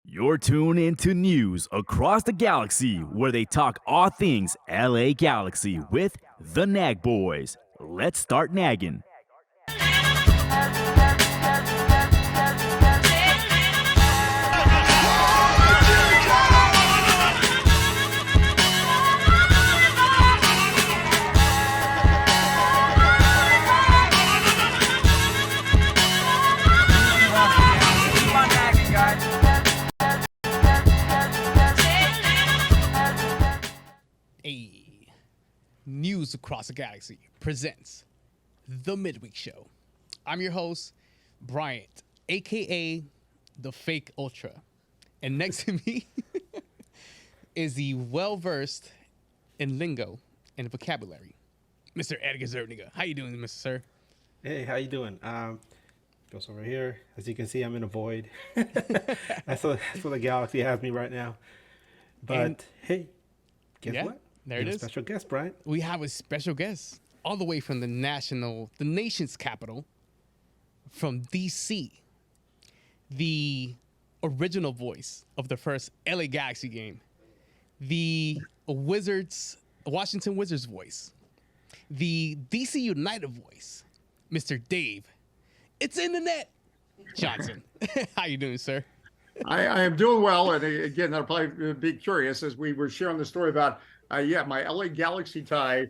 You're tuned into news across the galaxy where they talk all things LA Galaxy with the NAG Boys. Let's start nagging. News Across the Galaxy presents the Midweek Show. I'm your host, Bryant, aka the Fake Ultra, and next to me is the well-versed in lingo and vocabulary, Mr. Edgar Zerniga. How you doing, Mr. Sir? Hey, how you doing? Goes over here. As you can see, I'm in a void. That's where the galaxy has me right now. But hey, guess what? There it is. Special guest, Brian. We have a special guest all the way from the nation's capital, from DC, the original voice of the first LA Galaxy game, the Washington Wizards voice, the DC United voice, Mr. Dave. It's in the net, Johnson. How you doing, sir? I am doing well, and again, that'll probably be curious as we were sharing the story about, my LA Galaxy tie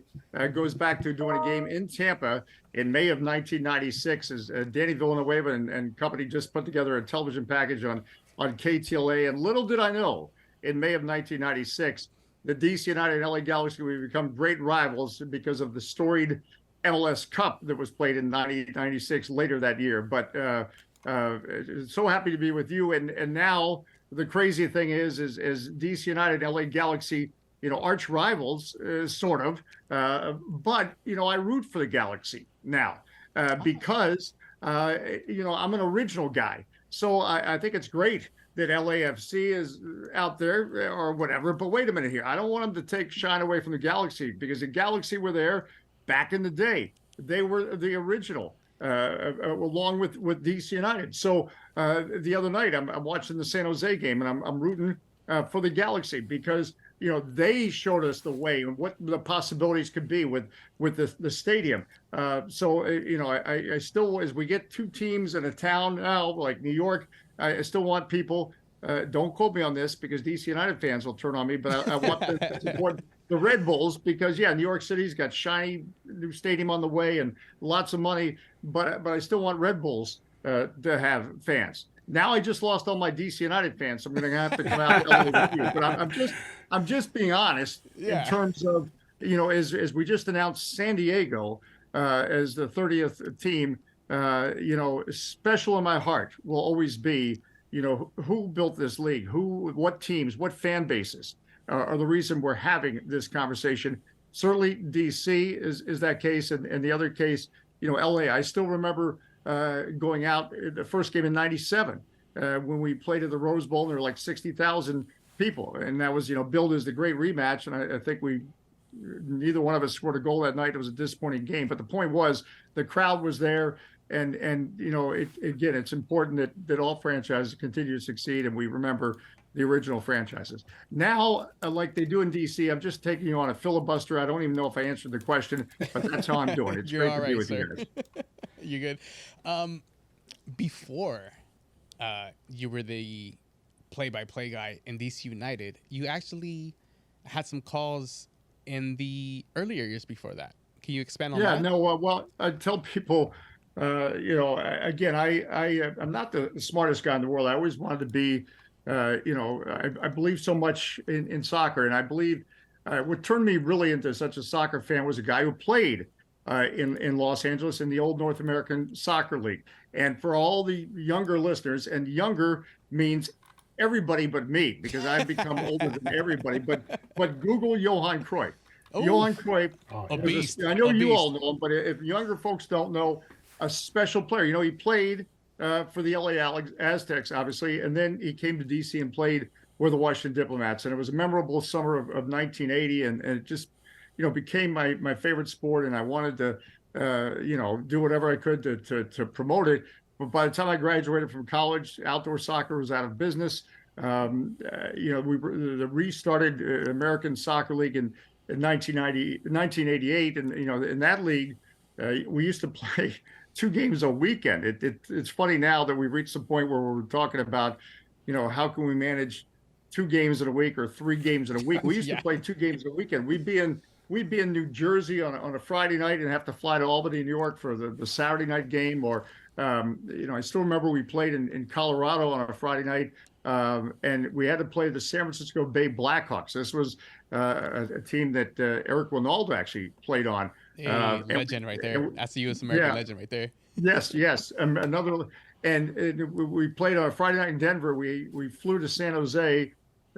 goes back to doing a game in Tampa in May of 1996 as Danny Villanueva and company just put together a television package on KTLA, and little did I know, in May of 1996, the DC United and LA Galaxy would become great rivals because of the storied MLS Cup that was played in 1996 later that year. But so happy to be with you. And now the crazy thing is DC United and LA Galaxy, arch rivals, sort of. But, I root for the Galaxy now because, I'm an original guy. So I think it's great that LAFC is out there or whatever. But wait a minute here. I don't want them to take shine away from the Galaxy because the Galaxy were there back in the day. They were the original. Along with DC United. So the other night, I'm watching the San Jose game, and I'm rooting for the Galaxy because they showed us the way and what the possibilities could be with the stadium. So I still, as we get two teams in a town now like New York, I still want people. Don't quote me on this because DC United fans will turn on me, but I want them to support the Red Bulls because, New York City's got shiny new stadium on the way and lots of money, but I still want Red Bulls to have fans. Now I just lost all my DC United fans, so I'm going to have to come out with you. But I'm just being honest in terms of, as we just announced San Diego as the 30th team, special in my heart will always be, who built this league, what teams, what fan bases are the reason we're having this conversation. Certainly DC is that case. And the other case, LA, I still remember going out the first game in 97 when we played at the Rose Bowl, and there were like 60,000 people. And that was, billed as the great rematch. And I think neither one of us scored a goal that night. It was a disappointing game. But the point was the crowd was there. And again, it's important that all franchises continue to succeed, and we remember the original franchises. Now, like they do in DC, I'm just taking you on a filibuster. I don't even know if I answered the question, but that's how I'm doing. It's great to be with you guys. You're good. Before you were the play-by-play guy in DC United, you actually had some calls in the earlier years before that. Can you expand on that? Yeah, no, well, I tell people, again, I'm not the smartest guy in the world. I always wanted to be, I believe so much in soccer, and I believe what turned me really into such a soccer fan was a guy who played in Los Angeles in the old North American Soccer League. And for all the younger listeners, and younger means everybody but me, because I've become older than everybody, but Google Johan Cruyff. Ooh. Johan Cruyff, a beast. I know you all know him, but if younger folks don't know, a special player. He played for the LA Aztecs, obviously, and then he came to DC and played with the Washington Diplomats. And it was a memorable summer of 1980, and it just, became my favorite sport, and I wanted to, do whatever I could to promote it. But by the time I graduated from college, outdoor soccer was out of business. We restarted American Soccer League in 1988, and in that league, we used to play 2 games a weekend. It's funny now that we've reached the point where we're talking about, how can we manage 2 games in a week or 3 games in a week? We used to play 2 games a weekend. We'd be in New Jersey on a Friday night and have to fly to Albany, New York for the Saturday night game. Or, I still remember we played in Colorado on a Friday night, and we had to play the San Francisco Bay Blackhawks. This was a team that Eric Winaldo actually played on. Legend right there. That's the U.S. American legend right there. Yes. And we played on a Friday night in Denver. We flew to San Jose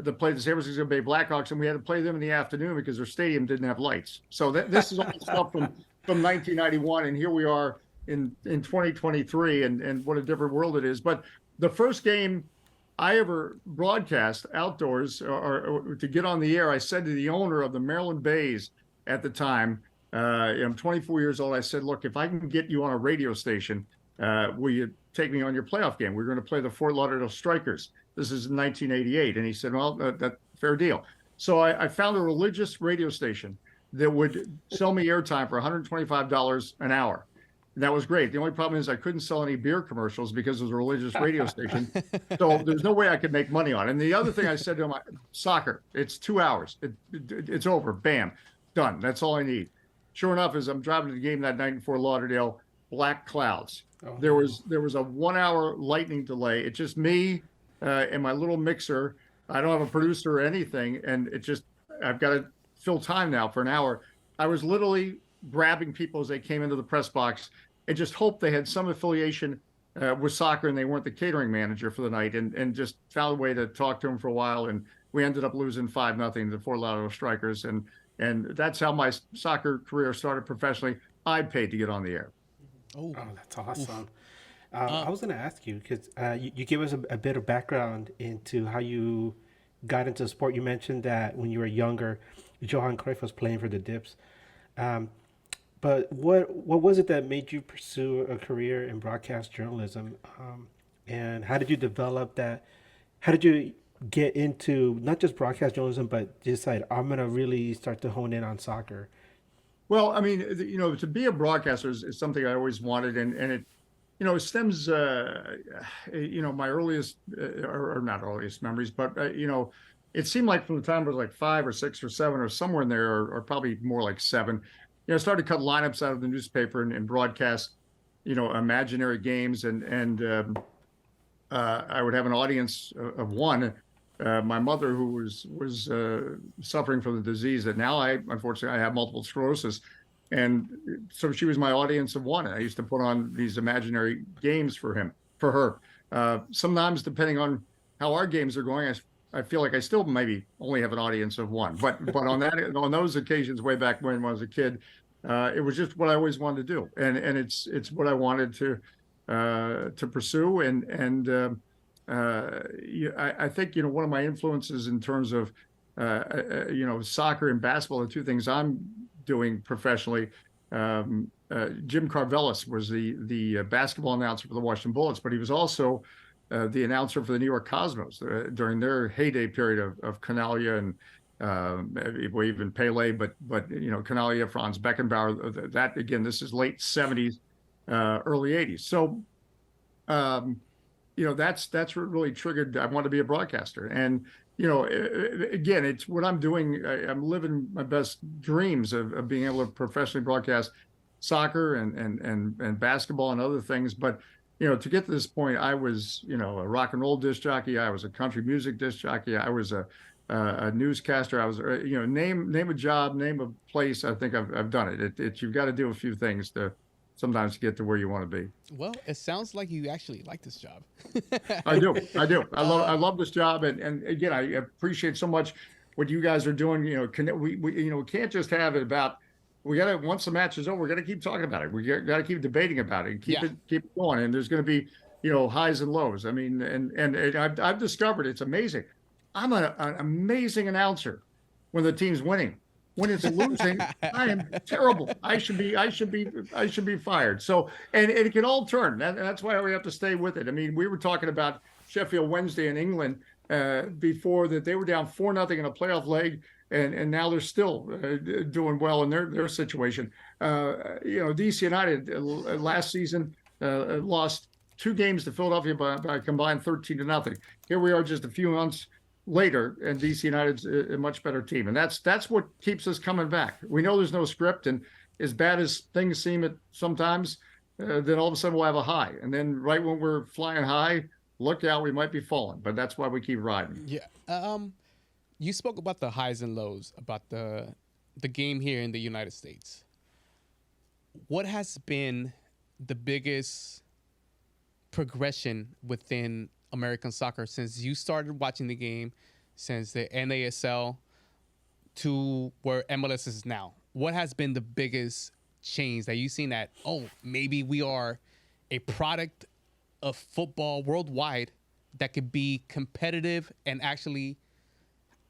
to play the San Francisco Bay Blackhawks, and we had to play them in the afternoon because their stadium didn't have lights. So this is all stuff from 1991, and here we are in 2023, and what a different world it is. But the first game I ever broadcast outdoors or to get on the air, I said to the owner of the Maryland Bays at the time, I'm 24 years old. I said, look, if I can get you on a radio station, will you take me on your playoff game? We're going to play the Fort Lauderdale Strikers. This is in 1988. And he said, well, that's fair deal. So I found a religious radio station that would sell me airtime for $125 an hour. And that was great. The only problem is I couldn't sell any beer commercials because it was a religious radio station. So there's no way I could make money on it. And the other thing I said to him, soccer, it's 2 hours. It's over. Bam. Done. That's all I need. Sure enough, as I'm driving to the game that night in Fort Lauderdale, black clouds. Oh. There was a 1 hour lightning delay. It's just me and my little mixer. I don't have a producer or anything. And I've got to fill time now for an hour. I was literally grabbing people as they came into the press box and just hoped they had some affiliation with soccer and they weren't the catering manager for the night, and just found a way to talk to them for a while. And we ended up losing 5-0 to the Fort Lauderdale Strikers. And that's how my soccer career started professionally. I paid to get on the air. Oh, that's awesome. I was going to ask you, because you gave us a bit of background into how you got into sport. You mentioned that when you were younger, Johan Cruyff was playing for the Dips. But what was it that made you pursue a career in broadcast journalism? And how did you develop that? How did you get into not just broadcast journalism, but decide I'm going to really start to hone in on soccer? Well, I mean, to be a broadcaster is something I always wanted. And it, it stems, my earliest, or not earliest memories, but, it seemed like from the time I was like 5 or 6 or 7 or somewhere in there, or probably more like 7, I started to cut lineups out of the newspaper and broadcast, imaginary games. And I would have an audience of one. My mother, who was suffering from the disease that now unfortunately I have multiple sclerosis. And so she was my audience of one. I used to put on these imaginary games for her. Sometimes, depending on how our games are going, I feel like I still maybe only have an audience of one. But on those occasions, way back when I was a kid, it was just what I always wanted to do, and it's what I wanted to pursue. And I think one of my influences in terms of soccer and basketball, the two things I'm doing professionally. Jim Carvelis was the basketball announcer for the Washington Bullets, but he was also the announcer for the New York Cosmos during their heyday period of Canalia and even Pele, but Canalia, Franz Beckenbauer. That again, this is late 70s, early 80s. So that's what really triggered. I wanted to be a broadcaster, and again, it's what I'm doing. I'm living my best dreams of being able to professionally broadcast soccer and basketball and other things. But to get to this point, I was a rock and roll disc jockey. I was a country music disc jockey. I was a newscaster. I was name a job, name a place. I think I've done it. You've got to do a few things to sometimes get to where you want to be. Well, it sounds like you actually like this job. I do. I love this job, and again, I appreciate so much what you guys are doing. We can't just have it about. We got to, once the match is over, we got to keep talking about it. We got to keep debating about it and keep it going. And there's going to be highs and lows. I mean, and I've discovered it's amazing. I'm an amazing announcer when the team's winning. When it's losing, I am terrible. I should be fired. So, and it can all turn. That's why we have to stay with it. I mean, we were talking about Sheffield Wednesday in England before that they were down 4-0 in a playoff leg, and now they're still doing well in their situation. DC United last season lost 2 games to Philadelphia by a combined 13-0. Here we are just a few months later, and DC United's a much better team, and that's what keeps us coming back. We know there's no script, and as bad as things seem at sometimes, then all of a sudden we'll have a high, and then right when we're flying high, look out, we might be falling. But that's why we keep riding. Yeah. You spoke about the highs and lows about the game here in the United States. What has been the biggest progression within American soccer since you started watching the game, since the NASL to where MLS is now? What has been the biggest change that you've seen that, maybe we are a product of football worldwide that could be competitive and actually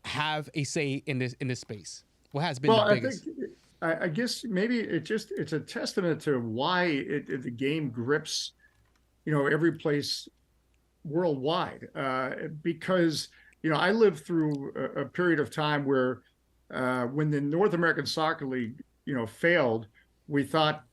have a say in this space? What has been the biggest? I guess maybe it's a testament to why the game grips, every place worldwide. Because I lived through a period of time where when the North American Soccer League failed, we thought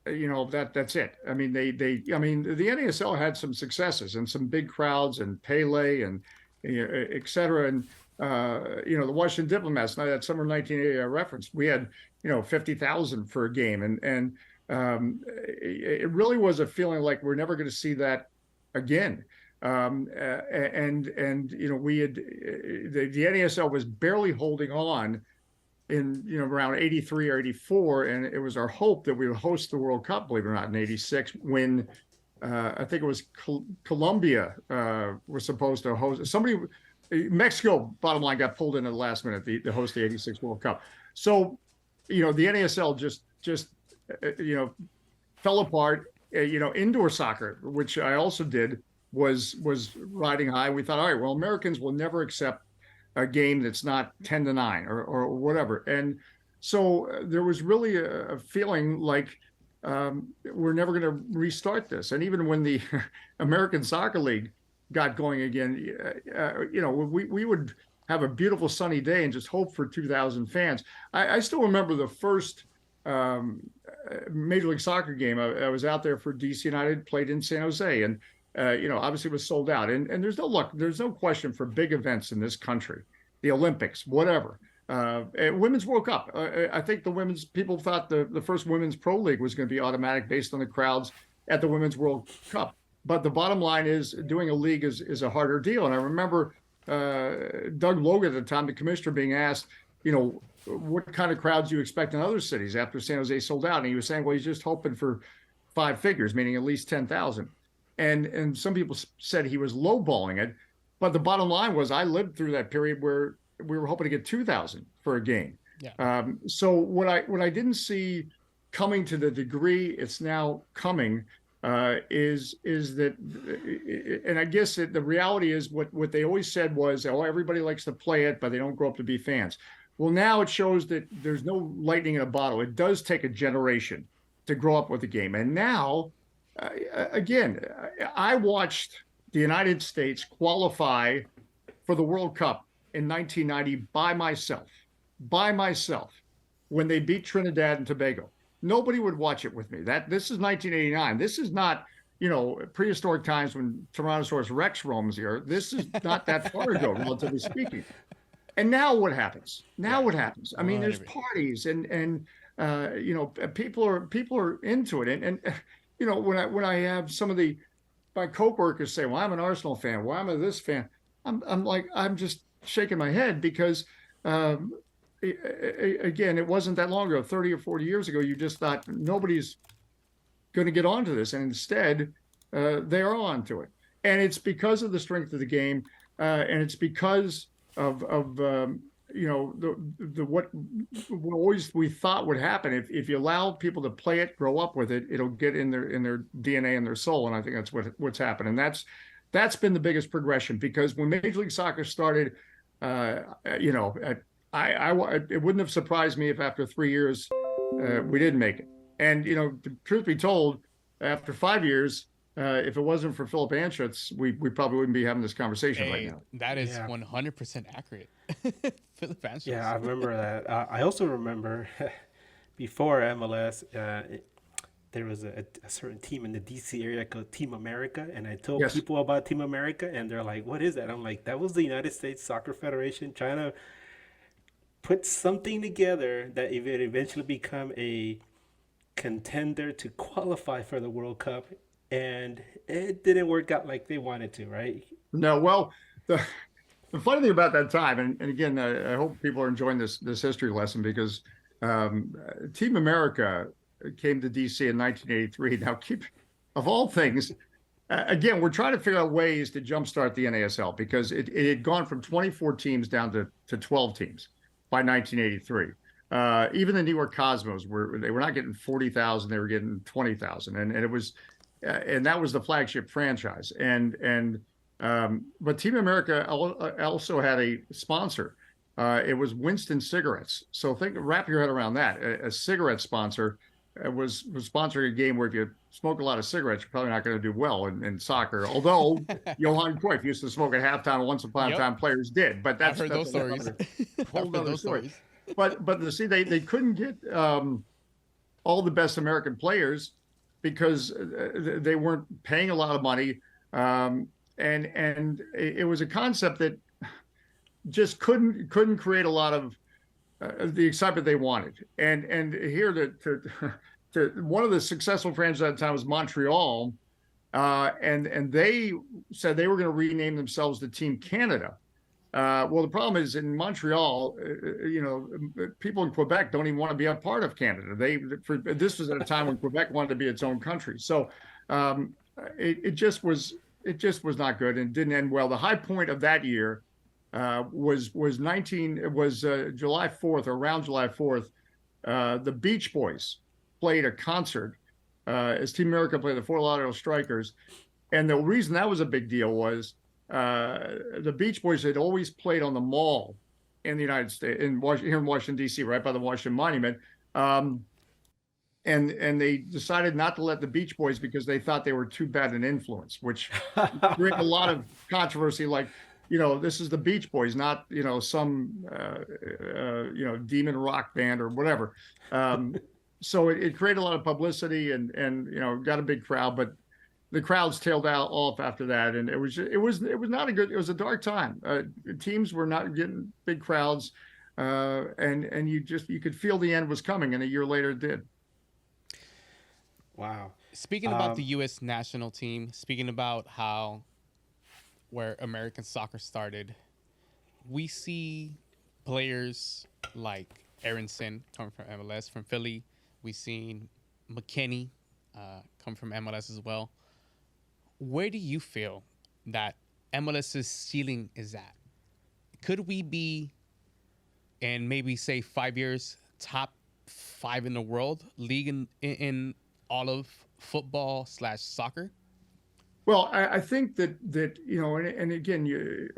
that's it. I mean, the NASL had some successes and some big crowds and Pele and et cetera. And the Washington Diplomats, that summer 1980 I referenced, we had 50,000 for a game, and it really was a feeling like we're never going to see that again. We had the NASL was barely holding on in around 83 or 84, and it was our hope that we would host the World Cup, believe it or not, in 86, when I think it was Colombia was supposed to host. Mexico, bottom line, got pulled in at the last minute to host the 86 World Cup. So the NASL just fell apart. Indoor soccer, which I also did, was riding high. We thought, all right, well, Americans will never accept a game that's not 10-9 or whatever. And so there was really a feeling like we're never going to restart this. And even when the American Soccer League got going again, we would have a beautiful sunny day and just hope for 2,000 fans. I still remember the first Major League Soccer game. I was out there for DC United, played in San Jose, and obviously it was sold out. And there's no question for big events in this country, the Olympics, whatever. Women's World Cup. I think people thought the first Women's Pro League was going to be automatic based on the crowds at the Women's World Cup. But the bottom line is doing a league is a harder deal. And I remember Doug Logan at the time, the commissioner, being asked, what kind of crowds do you expect in other cities after San Jose sold out? And he was saying, well, he's just hoping for 5 figures, meaning at least 10,000. And some people said he was lowballing it. But the bottom line was I lived through that period where we were hoping to get 2,000 for a game. Yeah. So what I didn't see coming to the degree it's now coming is that, and I guess the reality is what they always said was, everybody likes to play it, but they don't grow up to be fans. Well, now it shows that there's no lightning in a bottle. It does take a generation to grow up with the game. And now, again, I watched the United States qualify for the World Cup in 1990 by myself, when they beat Trinidad and Tobago. Nobody would watch it with me. This is 1989. This is not, prehistoric times when Tyrannosaurus Rex roams the earth. This is not that far ago, relatively speaking. And now what happens? I mean, there's parties and people are into it. And when I have some of my coworkers say, well, I'm an Arsenal fan. Well, I'm a this fan. I'm just shaking my head because, again, it wasn't that long ago, 30 or 40 years ago, you just thought nobody's going to get onto this. And instead, they are onto it. And it's because of the strength of the game. And it's because of what we thought would happen. If you allow people to play it, grow up with it, it'll get in their DNA and their soul. And I think that's what's happened. And that's been the biggest progression, because when Major League Soccer started, it wouldn't have surprised me if after 3 years we didn't make it. And the truth be told, after 5 years, if it wasn't for Philip Anschutz, we probably wouldn't be having this conversation right Hey, now. that is Yeah. 100% accurate. Philip Anschutz. Yeah, I remember that. I also remember before MLS, there was a certain team in the DC area called Team America, and I told Yes. people about Team America, and they're like, "What is that?" I'm like, "That was the United States Soccer Federation trying to put something together that it would eventually become a contender to qualify for the World Cup, and it didn't work out like they wanted to, right?" No, well, the funny thing about that time, and again, I hope people are enjoying this history lesson because um, Team America came to DC in 1983. Now, of all things, again, we're trying to figure out ways to jumpstart the NASL because it had gone from 24 teams down to 12 teams by 1983. Even the New York Cosmos they were not getting 40,000; they were getting 20,000, and it was, and that was the flagship franchise. But Team America also had a sponsor. It was Winston Cigarettes. So wrap your head around that. A cigarette sponsor was sponsoring a game where if you smoke a lot of cigarettes, you're probably not going to do well in soccer. Although Johan Cruyff used to smoke at halftime, and once upon a time players did. But I've heard those stories. Whole other story. But see, they couldn't get all the best American players because they weren't paying a lot of money. And it was a concept that just couldn't create a lot of the excitement they wanted. And here to one of the successful franchises at the time was Montreal, and they said they were going to rename themselves the Team Canada. Well, the problem is in Montreal, people in Quebec don't even want to be a part of Canada. This was at a time when Quebec wanted to be its own country. So it just was not good and didn't end well. The high point of that year was July 4th, or around July 4th. The Beach Boys played a concert as Team America played the Fort Lauderdale Strikers, and the reason that was a big deal was the Beach Boys had always played on the Mall in the United States, here in Washington D.C., right by the Washington Monument. And they decided not to let the Beach Boys because they thought they were too bad an influence, which created a lot of controversy. Like, this is the Beach Boys, not some demon rock band or whatever. So it created a lot of publicity and got a big crowd, but the crowds tailed off after that, and it was not a good. It was a dark time. Teams were not getting big crowds, and you could feel the end was coming, and a year later it did. Wow. Speaking about the U.S. national team, speaking about where American soccer started, we see players like Aronson coming from MLS, from Philly. We've seen McKinney come from MLS as well. Where do you feel that MLS's ceiling is at? Could we be, in maybe say 5 years, top 5 in the world league in all of football / soccer? Well, I think that and again, you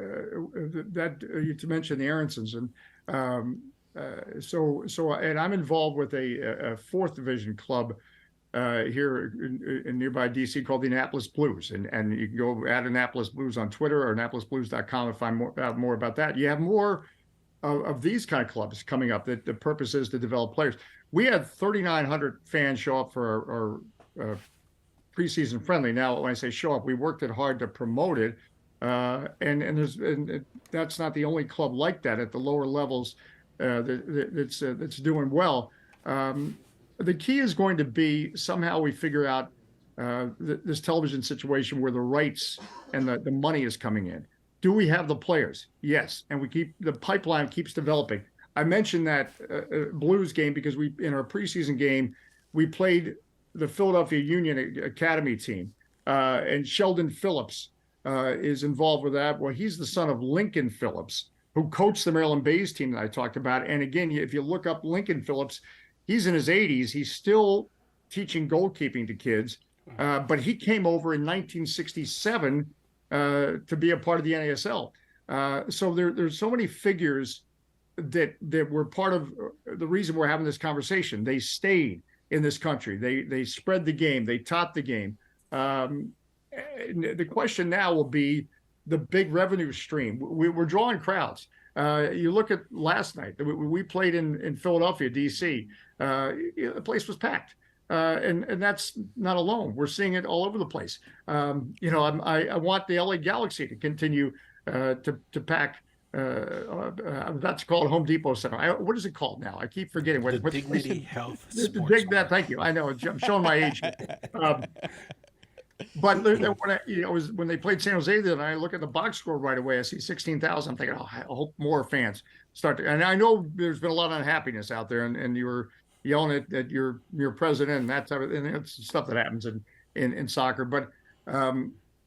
mentioned the Aronsons, and and I'm involved with a 4th division club here in nearby DC called the Annapolis Blues, and you can go at Annapolis Blues on Twitter or AnnapolisBlues.com and find more about that. You have more of these kind of clubs coming up. That the purpose is to develop players. We had 3,900 fans show up for our preseason friendly. Now, when I say show up, we worked it hard to promote it, and that's not the only club like that at the lower levels that's doing well. The key is going to be somehow we figure out this television situation where the rights and the money is coming in. Do we have the players? Yes, and the pipeline keeps developing. I mentioned that Blues game because in our preseason game, we played the Philadelphia Union Academy team, and Sheldon Phillips is involved with that. Well, he's the son of Lincoln Phillips, who coached the Maryland Bays team that I talked about. And again, if you look up Lincoln Phillips, he's in his 80s. He's still teaching goalkeeping to kids, but he came over in 1967 to be a part of the NASL. So there's so many figures that were part of the reason we're having this conversation. They stayed in this country. They spread the game. They taught the game. the question now will be the big revenue stream. We're drawing crowds. You look at last night, we played in Philadelphia, DC. The place was packed. And that's not alone. We're seeing it all over the place. I want the LA Galaxy to continue to pack. That's called Home Depot Center. What is it called now? I keep forgetting. The Dignity Health Sports Bar. Thank you. I know. I'm showing my age. But when they played San Jose, then I look at the box score right away. I see 16,000. I'm thinking, I hope more fans start to. And I know there's been a lot of unhappiness out there, and you were yelling at your president and that type of, and it's stuff that happens in soccer. But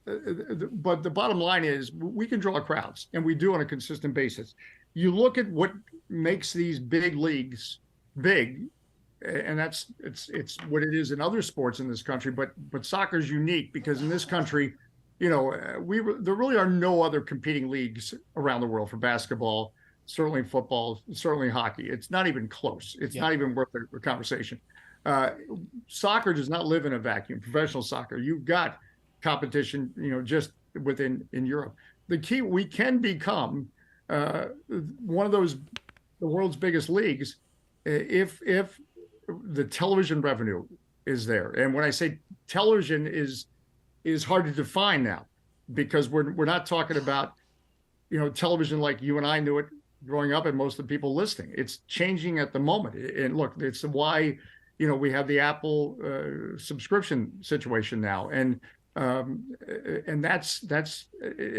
the bottom line is we can draw crowds, and we do on a consistent basis. You look at what makes these big leagues big, and it's what it is in other sports in this country. But soccer is unique because in this country, there really are no other competing leagues around the world for basketball. Certainly football, certainly hockey. It's not even close. It's not even worth a conversation. Soccer does not live in a vacuum. Professional soccer, you've got competition, just in Europe. The key, we can become one of the world's biggest leagues if the television revenue is there. And when I say television is hard to define now, because we're not talking about television like you and I knew it growing up and most of the people listening. It's changing at the moment. And look, it's why we have the Apple subscription situation now, and that's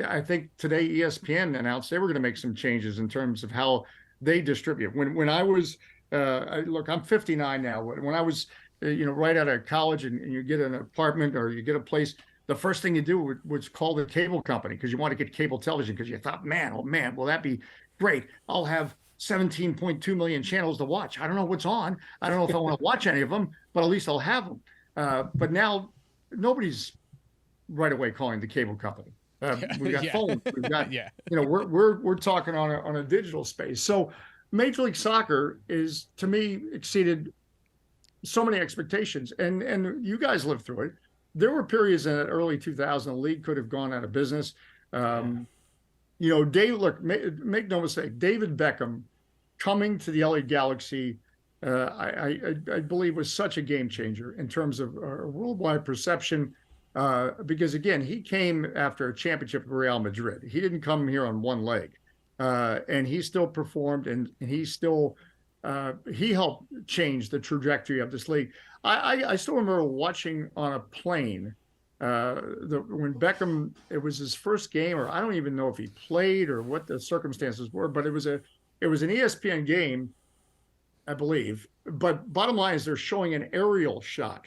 I think today ESPN announced they were going to make some changes in terms of how they distribute. When I was look, I'm 59 now. When I was right out of college and you get an apartment or you get a place, the first thing you do was call the cable company because you want to get cable television because you thought, man, will that be great? I'll have 17.2 million channels to watch. I don't know what's on. I don't know if I want to watch any of them, but at least I'll have them. But now nobody's right away calling the cable company. We've got phones. We've got, we're talking on a digital space. So Major League Soccer is, to me, exceeded so many expectations. And you guys lived through it. There were periods in that early 2000, the league could have gone out of business. Make no mistake, David Beckham coming to the LA Galaxy, I believe was such a game changer in terms of worldwide perception. Because again, he came after a championship with Real Madrid. He didn't come here on one leg, and he still performed, and he helped change the trajectory of this league. I still remember watching on a plane when Beckham, it was his first game, or I don't even know if he played or what the circumstances were, but it was an ESPN game, I believe. But bottom line is they're showing an aerial shot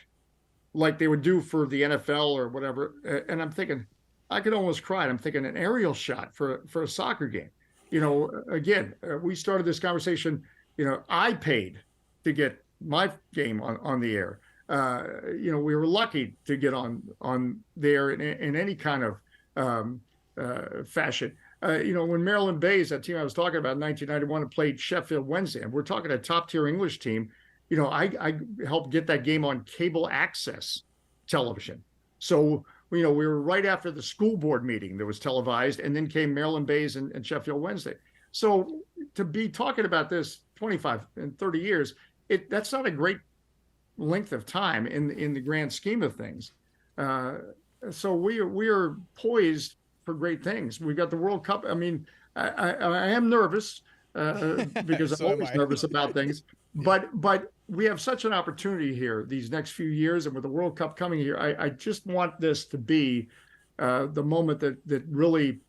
like they would do for the NFL or whatever. And I'm thinking, I could almost cry. I'm thinking an aerial shot for a soccer game. Again, we started this conversation, I paid to get my game on the air. We were lucky to get on there in any kind of fashion. When Maryland Bays, that team I was talking about in 1991, played Sheffield Wednesday, and we're talking a top-tier English team, I helped get that game on cable access television. So, we were right after the school board meeting that was televised, and then came Maryland Bays and Sheffield Wednesday. So to be talking about this 25 and 30 years, that's not a great length of time in the grand scheme of things. So we are poised for great things. We've got the World Cup. I mean, I am nervous because I'm always nervous about things. But we have such an opportunity here these next few years, and with the World Cup coming here, I just want this to be the moment that really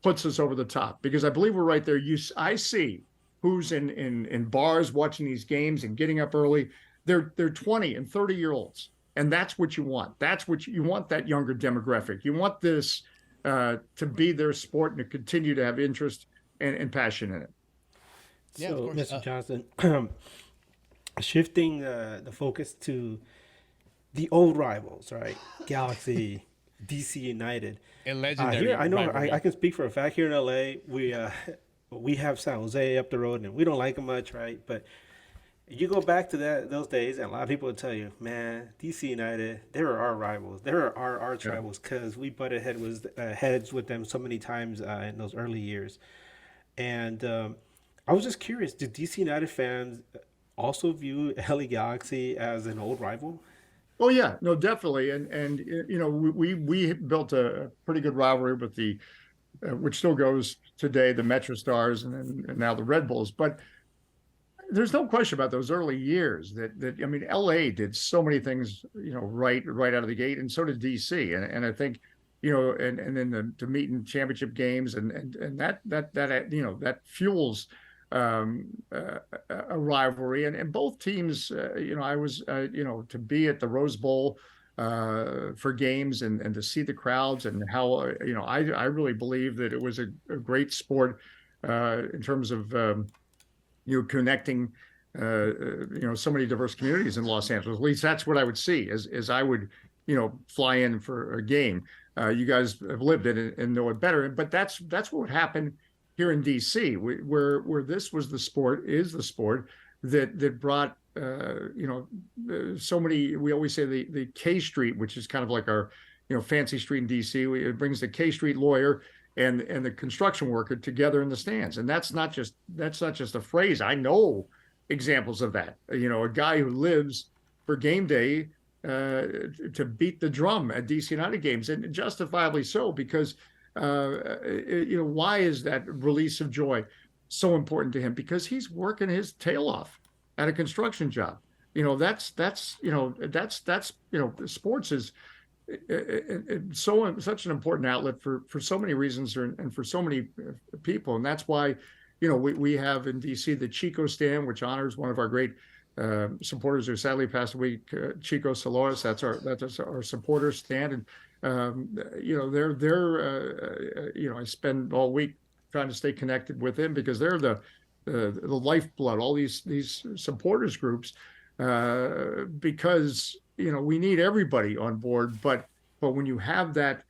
puts us over the top, because I believe we're right there. I see who's in bars watching these games and getting up early. They're 20 and 30-year-olds, and that's what you want. That's what you want, that younger demographic. You want this to be their sport and to continue to have interest and passion in it. Yeah, so, Mr. Johnson, shifting the focus to the old rivals, right? Galaxy, DC United. A legendary here, I know rivalry. I can speak for a fact. Here in LA, we have San Jose up the road, and we don't like them much, right? But You go back to those days, and a lot of people will tell you, man, DC United, they were our rivals. They were our arch rivals because we butted heads with them so many times in those early years. And I was just curious, did DC United fans also view LA Galaxy as an old rival? Oh yeah, no, definitely, and you know we built a pretty good rivalry with the which still goes today, the Metro Stars and now the Red Bulls. But there's no question about those early years that I mean, LA did so many things, you know, right out of the gate, and so did DC. And I think, you know, and then to meet in championship games and that you know that fuels a rivalry. And both teams, you know, I was you know, to be at the Rose Bowl for games and to see the crowds and how you know, I really believe that it was a great sport in terms of you know, connecting you know, so many diverse communities in Los Angeles. At least that's what I would see as I would, you know, fly in for a game. You guys have lived it and know it better, but that's what would happen here in DC, where this was the sport, is the sport that brought you know, so many. We always say the K Street, which is kind of like our, you know, fancy street in DC. It brings the K Street lawyer and the construction worker together in the stands, and that's not just a phrase. I know examples of that. You know, a guy who lives for game day to beat the drum at DC United games, and justifiably so, because you know, why is that release of joy so important to him? Because he's working his tail off at a construction job. You know, that's you know, that's you know, sports is such an important outlet for so many reasons and for so many people. And that's why, you know, we have in DC the Chico stand, which honors one of our great supporters who sadly passed away, Chico Soloris. That's our supporter stand. And you know, they're you know, I spend all week trying to stay connected with them because they're the lifeblood, all these supporters groups, because, you know, we need everybody on board, but when you have that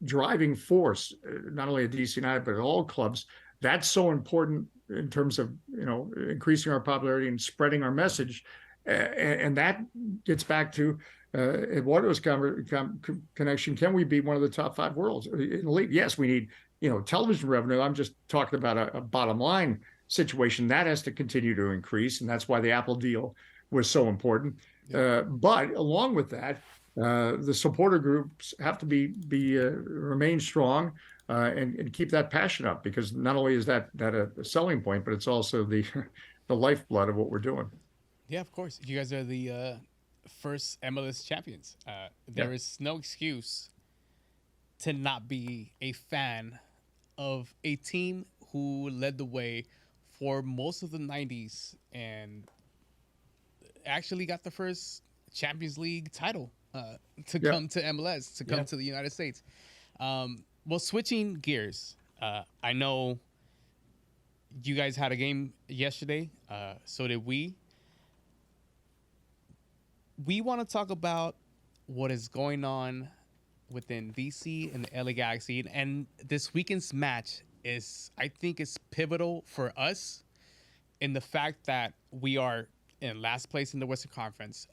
driving force, not only at DC United but at all clubs, that's so important in terms of, you know, increasing our popularity and spreading our message, and that gets back to Eduardo's connection. Can we be one of the top 5 worlds in the league? Yes, we need, you know, television revenue. I'm just talking about a bottom line situation that has to continue to increase, and that's why the Apple deal was so important. But along with that, the supporter groups have to remain strong and keep that passion up, because not only is that a selling point, but it's also the lifeblood of what we're doing. Yeah, of course. You guys are the first MLS champions. There is no excuse to not be a fan of a team who led the way for most of the 90s and actually got the first Champions League title to come to MLS, to come to the United States. Well, switching gears, I know you guys had a game yesterday. So did we. We want to talk about what is going on within DC and the LA Galaxy. And this weekend's match I think is pivotal for us in the fact that we are in last place in the Western Conference.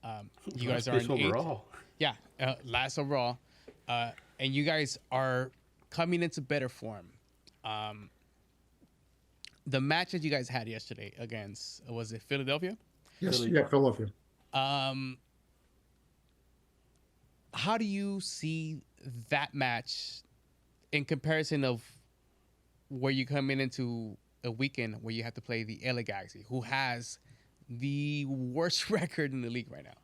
You guys are in overall. Yeah, last overall. And you guys are coming into better form. The match that you guys had yesterday against, was it Philadelphia? Yes, Philadelphia. How do you see that match in comparison of where you come into a weekend where you have to play the LA Galaxy, who has the worst record in the league right now?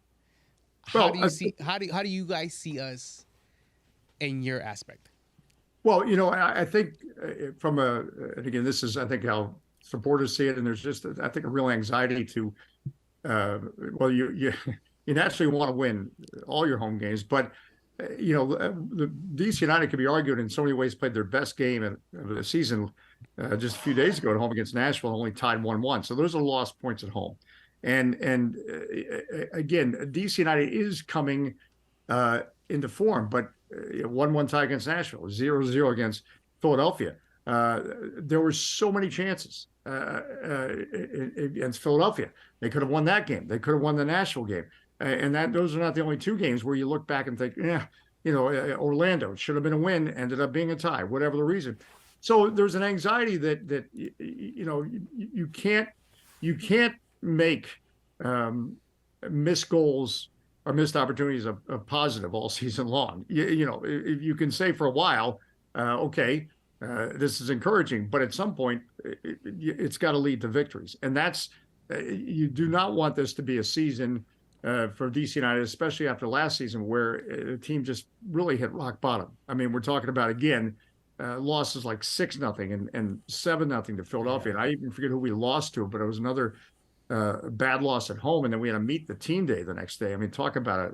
How do you guys see us in your aspect? Well, you know, I think and again, this is, I think, how supporters see it, and there's just, I think, a real anxiety to, well, you naturally want to win all your home games, but you know, the DC United could be argued in so many ways played their best game of the season just a few days ago at home against Nashville, only tied 1-1. So those are lost points at home. And again, DC United is coming into form, but 1-1 tie against Nashville, 0-0 against Philadelphia. There were so many chances against Philadelphia. They could have won that game. They could have won the Nashville game. And those are not the only two games where you look back and think, yeah, Orlando should have been a win, ended up being a tie, whatever the reason. So there's an anxiety that you can't make missed goals or missed opportunities a positive all season long. You can say for a while, okay, this is encouraging, but at some point it's got to lead to victories. And that's, you do not want this to be a season for DC United, especially after last season where the team just really hit rock bottom. I mean, we're talking about, again, losses like 6-0 and 7-0 to Philadelphia. And I even forget who we lost to, but it was another bad loss at home. And then we had to meet the team day the next day. I mean, talk about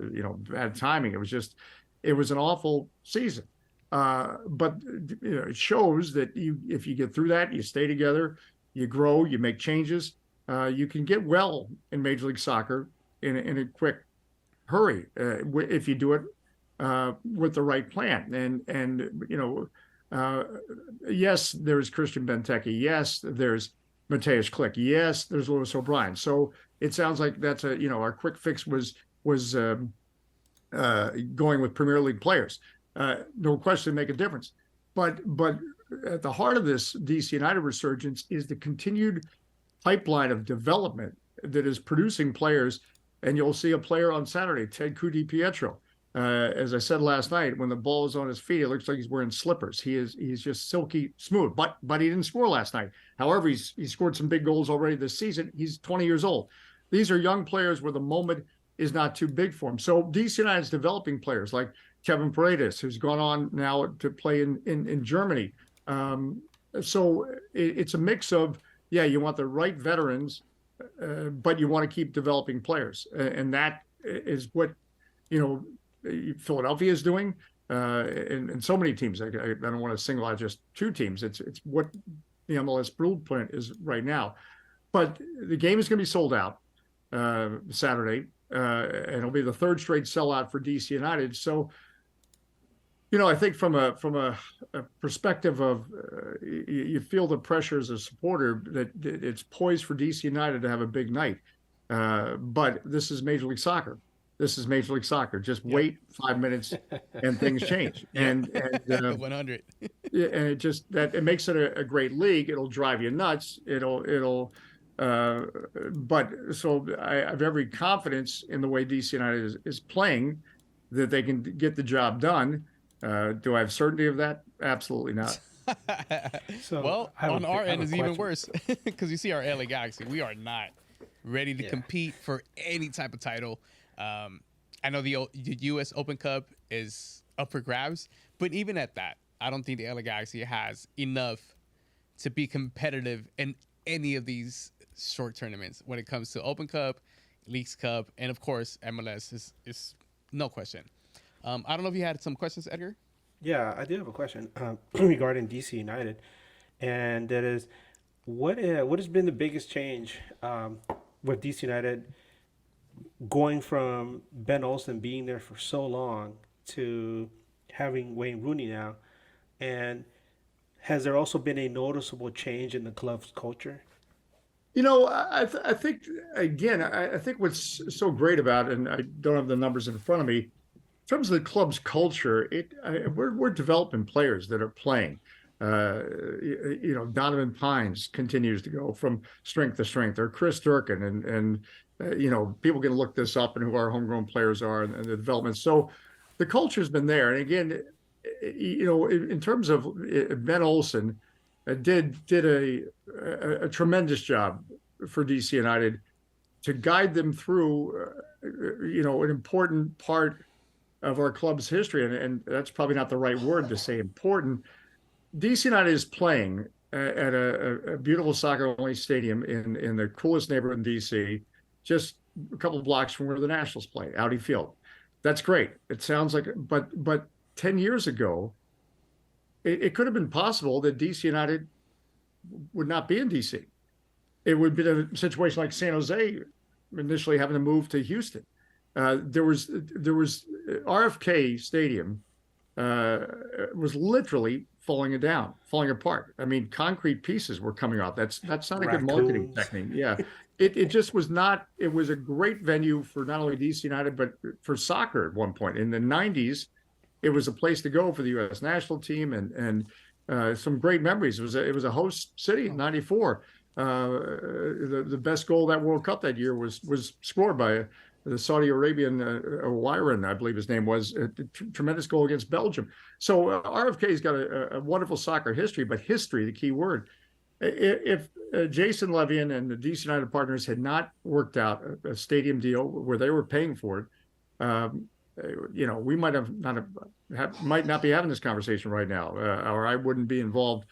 bad timing. It was an awful season. But it shows that if you get through that, you stay together, you grow, you make changes, you can get well in Major League Soccer in a quick hurry if you do it with the right plan. Yes, there's Christian Benteke. Yes, there's Mateusz Klich. Yes, there's Lewis O'Brien. So it sounds like that's our quick fix was going with Premier League players. No question, make a difference. But at the heart of this DC United resurgence is the continued pipeline of development that is producing players. And you'll see a player on Saturday, Ted DiPietro. As I said last night, when the ball is on his feet, it looks like he's wearing slippers. He's just silky smooth. But he didn't score last night. However, he scored some big goals already this season. He's 20 years old. These are young players where the moment is not too big for him. So DC United is developing players like Kevin Paredes, who's gone on now to play in Germany. So it's a mix of, you want the right veterans, but you want to keep developing players. And that is what, Philadelphia is doing, and so many teams. I don't want to single out just two teams. It's what the MLS blueprint is right now. But the game is going to be sold out Saturday, and it'll be the third straight sellout for DC United. So, I think from a perspective of you feel the pressure as a supporter that it's poised for DC United to have a big night. But this is Major League Soccer. Just wait 5 minutes and things change. And 100. And it makes it a great league. It'll drive you nuts. But so I have every confidence in the way DC United is playing that they can get the job done. Do I have certainty of that? Absolutely not. So on our end is even worse because you see our LA Galaxy, we are not ready to compete for any type of title. I know the U.S. Open Cup is up for grabs, but even at that, I don't think the LA Galaxy has enough to be competitive in any of these short tournaments when it comes to Open Cup, Leagues Cup, and of course MLS is no question. I don't know if you had some questions, Edgar. Yeah, I do have a question regarding DC United, and that is, what has been the biggest change with DC United going from Ben Olsen being there for so long to having Wayne Rooney now, and has there also been a noticeable change in the club's culture? I think, again, I think what's so great about it, and I don't have the numbers in front of me, in terms of the club's culture, we're developing players that are playing. Donovan Pines continues to go from strength to strength, or Chris Durkin, and people can look this up and who our homegrown players are and the development. So the culture's been there. And again, in terms of Ben Olsen, did a tremendous job for DC United to guide them through, an important part of our club's history. And that's probably not the right word to say important. DC United is playing at a beautiful soccer-only stadium in the coolest neighborhood in DC, just a couple of blocks from where the Nationals play, Audi Field. That's great. It sounds like, but 10 years ago, it could have been possible that DC United would not be in DC. It would be a situation like San Jose initially having to move to Houston. There was RFK Stadium was literally falling apart. I mean, concrete pieces were coming off. That's not a good marketing technique. Yeah. It just was not. It was a great venue for not only DC United, but for soccer at one point. In the 90s, it was a place to go for the U.S. national team, and some great memories. It was a host city in '94. The best goal of that World Cup that year was scored by the Saudi Arabian Wyron, I believe his name was. A tremendous goal against Belgium. So RFK's got a wonderful soccer history, but history, the key word. If Jason Levian and the DC United partners had not worked out a stadium deal where they were paying for it, we might not be having this conversation right now, or I wouldn't be involved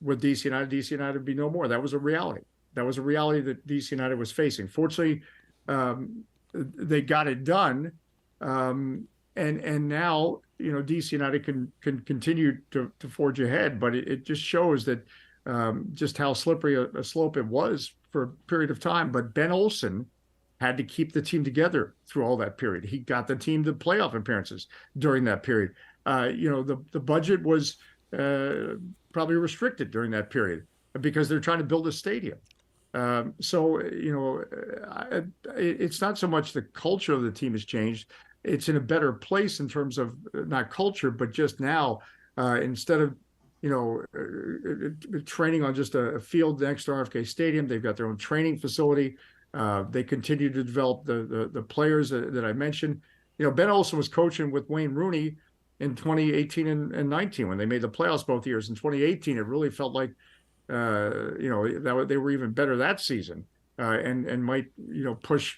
with DC United. DC United would be no more. That was a reality. That was a reality that DC United was facing. Fortunately, they got it done, and now DC United can continue to forge ahead. But it just shows that just how slippery a slope it was for a period of time. But Ben Olsen had to keep the team together through all that period. He got the team to playoff appearances during that period. The budget was probably restricted during that period because they're trying to build a stadium. It's not so much the culture of the team has changed. It's in a better place in terms of not culture, but just now, instead of training on just a field next to RFK Stadium, they've got their own training facility. They continue to develop the players that I mentioned. Ben Olsen was coaching with Wayne Rooney in 2018 and 19 when they made the playoffs both years. In 2018, it really felt like that they were even better that season, and might push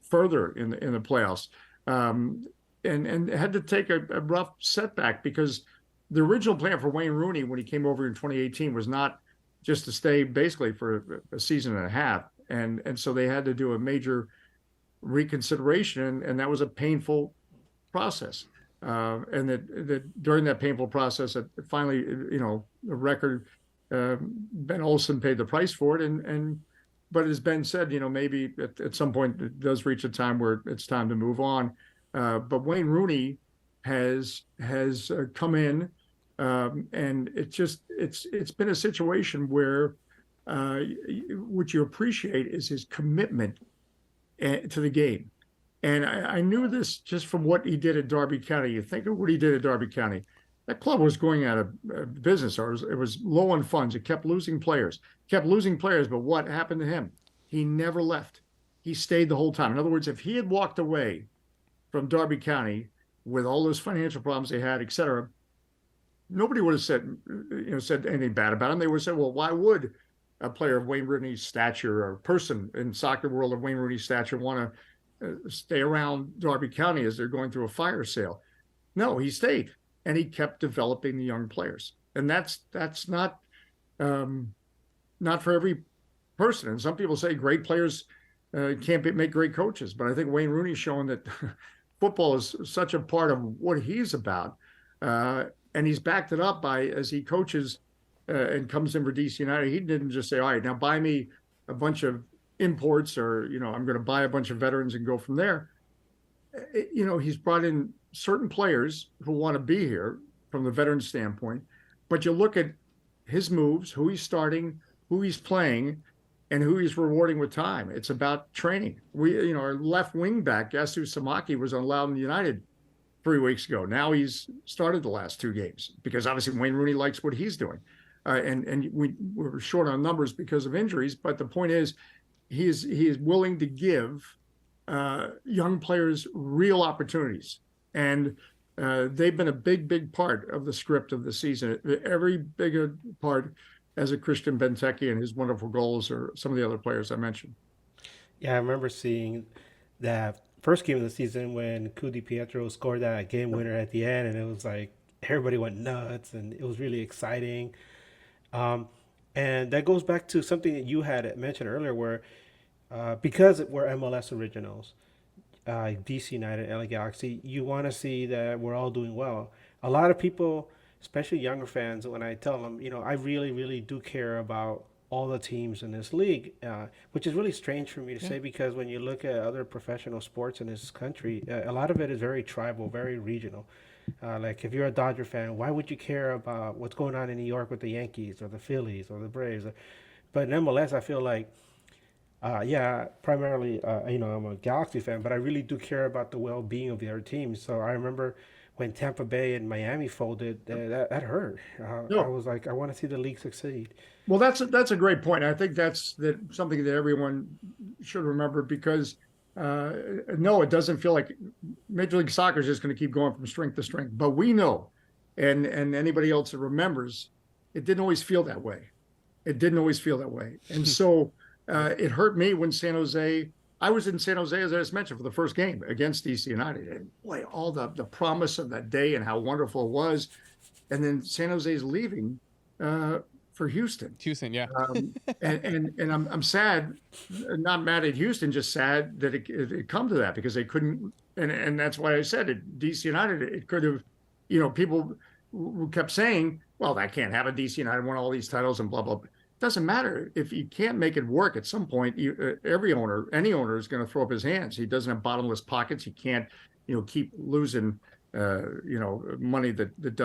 further in the playoffs, and had to take a rough setback because the original plan for Wayne Rooney when he came over in 2018 was not just to stay basically for a season and a half, and so they had to do a major reconsideration, and that was a painful process, and that during that painful process, that finally the record. Ben Olsen paid the price for it, but as Ben said, maybe at some point it does reach a time where it's time to move on. But Wayne Rooney has come in, and it's been a situation where what you appreciate is his commitment to the game. And I knew this just from what he did at Derby County. You think of what he did at Derby County. That club was going out of business, or it was low on funds. It kept losing players, but what happened to him? He never left. He stayed the whole time. In other words, if he had walked away from Derby County with all those financial problems they had, et cetera, nobody would have said anything bad about him. They would have said, well, why would a player of Wayne Rooney's stature or a person in soccer world of Wayne Rooney's stature want to stay around Derby County as they're going through a fire sale? No, he stayed. And he kept developing the young players, and that's not for every person. And some people say great players can't make great coaches, but I think Wayne Rooney's showing that football is such a part of what he's about, and he's backed it up by as he coaches and comes in for DC United. He didn't just say, "All right, now buy me a bunch of imports," or I'm going to buy a bunch of veterans and go from there. He's brought in certain players who want to be here from the veteran standpoint, but you look at his moves, who he's starting, who he's playing, and who he's rewarding with time. It's about training. Our left wing back, Yasu Samaki, was on Loudoun United 3 weeks ago. Now he's started the last 2 games because obviously Wayne Rooney likes what he's doing, and we're short on numbers because of injuries. But the point is, he is willing to give young players real opportunities. And they've been a big part of the script of the season. Every bigger part as a Christian Benteke and his wonderful goals, or some of the other players I mentioned. Yeah, I remember seeing that first game of the season when Cudi Pietro scored that game winner at the end, and it was like everybody went nuts, and it was really exciting. And that goes back to something that you had mentioned earlier, where because we're MLS originals, DC United, LA Galaxy, you want to see that we're all doing well. A lot of people, especially younger fans, when I tell them, I really, really do care about all the teams in this league, which is really strange for me to say, because when you look at other professional sports in this country, a lot of it is very tribal, very regional. Like if you're a Dodger fan, why would you care about what's going on in New York with the Yankees or the Phillies or the Braves? But in MLS, I feel like, yeah, primarily, I'm a Galaxy fan, but I really do care about the well-being of the other teams. So I remember when Tampa Bay and Miami folded, that hurt. I No. was like, I want to see the league succeed. Well, that's a great point. I think that's something that everyone should remember because no, it doesn't feel like Major League Soccer is just going to keep going from strength to strength. But we know, and anybody else that remembers, it didn't always feel that way. It didn't always feel that way, and so it hurt me when San Jose. I was in San Jose, as I just mentioned, for the first game against DC United, and boy, all the promise of that day and how wonderful it was, and then San Jose's leaving. For Houston. Houston, yeah. And I'm sad, not mad at Houston, just sad that it come to that because they couldn't. And that's why I said at DC United, it could have, people kept saying, well, that can't happen. DC United won all these titles and blah, blah, blah. It doesn't matter. If you can't make it work at some point, any owner is going to throw up his hands. He doesn't have bottomless pockets. He can't, keep losing, money that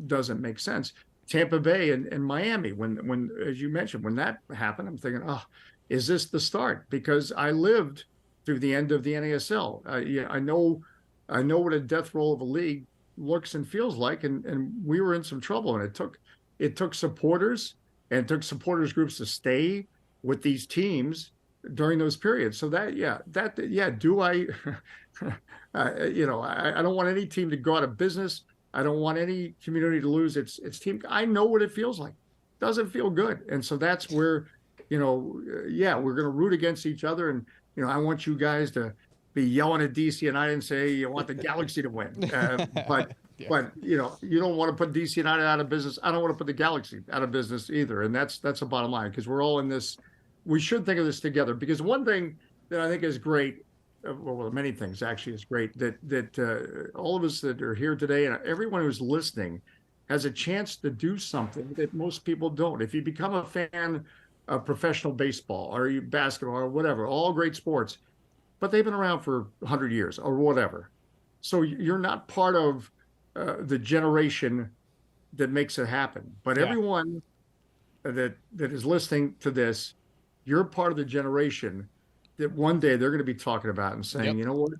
doesn't make sense. Tampa Bay and Miami, when as you mentioned, when that happened, I'm thinking, oh, is this the start? Because I lived through the end of the NASL. I know what a death roll of a league looks and feels like, and we were in some trouble. And it took supporters and it took supporters groups to stay with these teams during those periods. So do I, I don't want any team to go out of business. I don't want any community to lose its team. I know what it feels like. It doesn't feel good. And so that's where, we're going to root against each other. And, I want you guys to be yelling at DC United and say you want the Galaxy to win. But you don't want to put DC United out of business. I don't want to put the Galaxy out of business either. And that's the bottom line, because we're all in this. We should think of this together, because one thing that I think is great, well, many things actually is great, that all of us that are here today and everyone who's listening has a chance to do something that most people don't. If you become a fan of professional baseball or basketball or whatever, all great sports, but they've been around for 100 years or whatever. So you're not part of the generation that makes it happen. But everyone that is listening to this, you're part of the generation that one day they're going to be talking about and saying, you know what,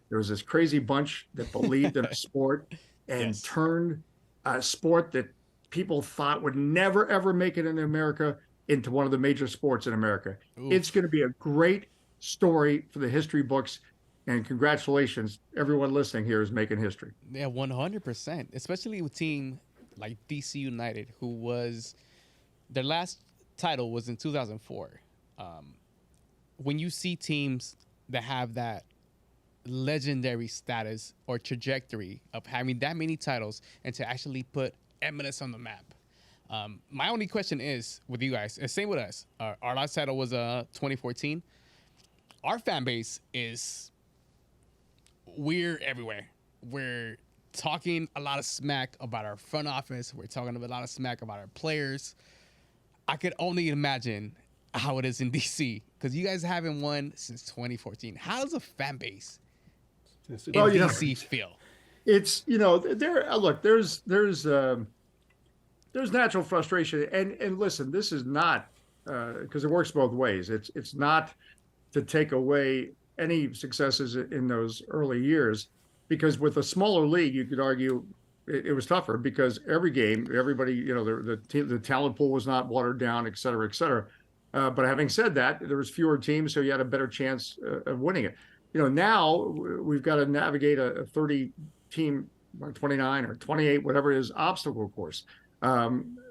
there was this crazy bunch that believed in a sport and turned a sport that people thought would never, ever make it in America into one of the major sports in America. Ooh. It's going to be a great story for the history books. And congratulations, everyone listening here is making history. Yeah, 100%, especially with a team like DC United, who was, their last title was in 2004. When you see teams that have that legendary status or trajectory of having that many titles and to actually put MLS on the map. My only question is with you guys, and same with us. Our last title was 2014. Our fan base is, we're everywhere. We're talking a lot of smack about our front office. We're talking a lot of smack about our players. I could only imagine how it is in DC, because you guys haven't won since 2014. How does a fan base in DC feel? It's, there's natural frustration, and listen, this is not because it works both ways. It's not to take away any successes in those early years, because with a smaller league, you could argue it was tougher because every game, everybody, the talent pool was not watered down, et cetera, et cetera. But having said that, there was fewer teams, so you had a better chance of winning it. Now we've got to navigate a 30-team, 29 or 28, whatever it is, obstacle course.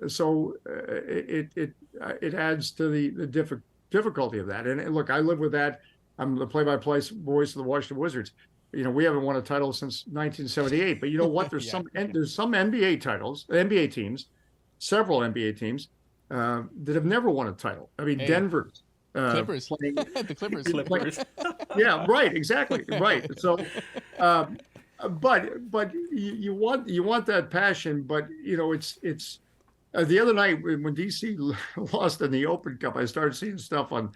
So it adds to the difficulty of that. And look, I live with that. I'm the play-by-play voice of the Washington Wizards. We haven't won a title since 1978. But you know what? There's some NBA titles, NBA teams, several NBA teams that have never won a title. I mean, Denver. Clippers. The Clippers. Yeah, right. Exactly. Right. So, but you want that passion, but it's the other night when DC lost in the Open Cup, I started seeing stuff on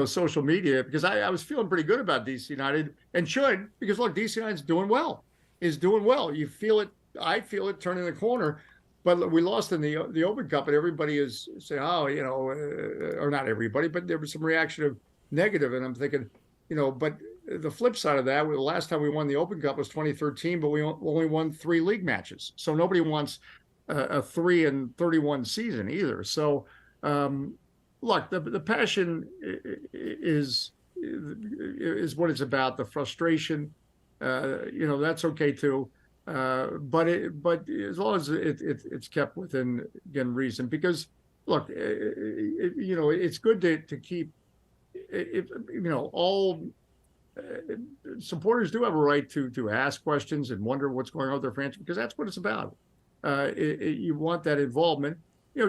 social media, because I was feeling pretty good about DC United, and should, because look, DC United's doing well. is doing well. You feel it. I feel it turning the corner. But we lost in the Open Cup, and everybody is saying, "Oh, or not everybody," but there was some reaction of negative. And I'm thinking, but the flip side of that, the last time we won the Open Cup was 2013, but we only won 3 league matches. So nobody wants a 3-31 season either. So, look, the passion is what it's about. The frustration, that's okay too. But as long as it's kept within, again, reason, because look, it's good to keep, all supporters do have a right to ask questions and wonder what's going on with their franchise, because that's what it's about. You want that involvement.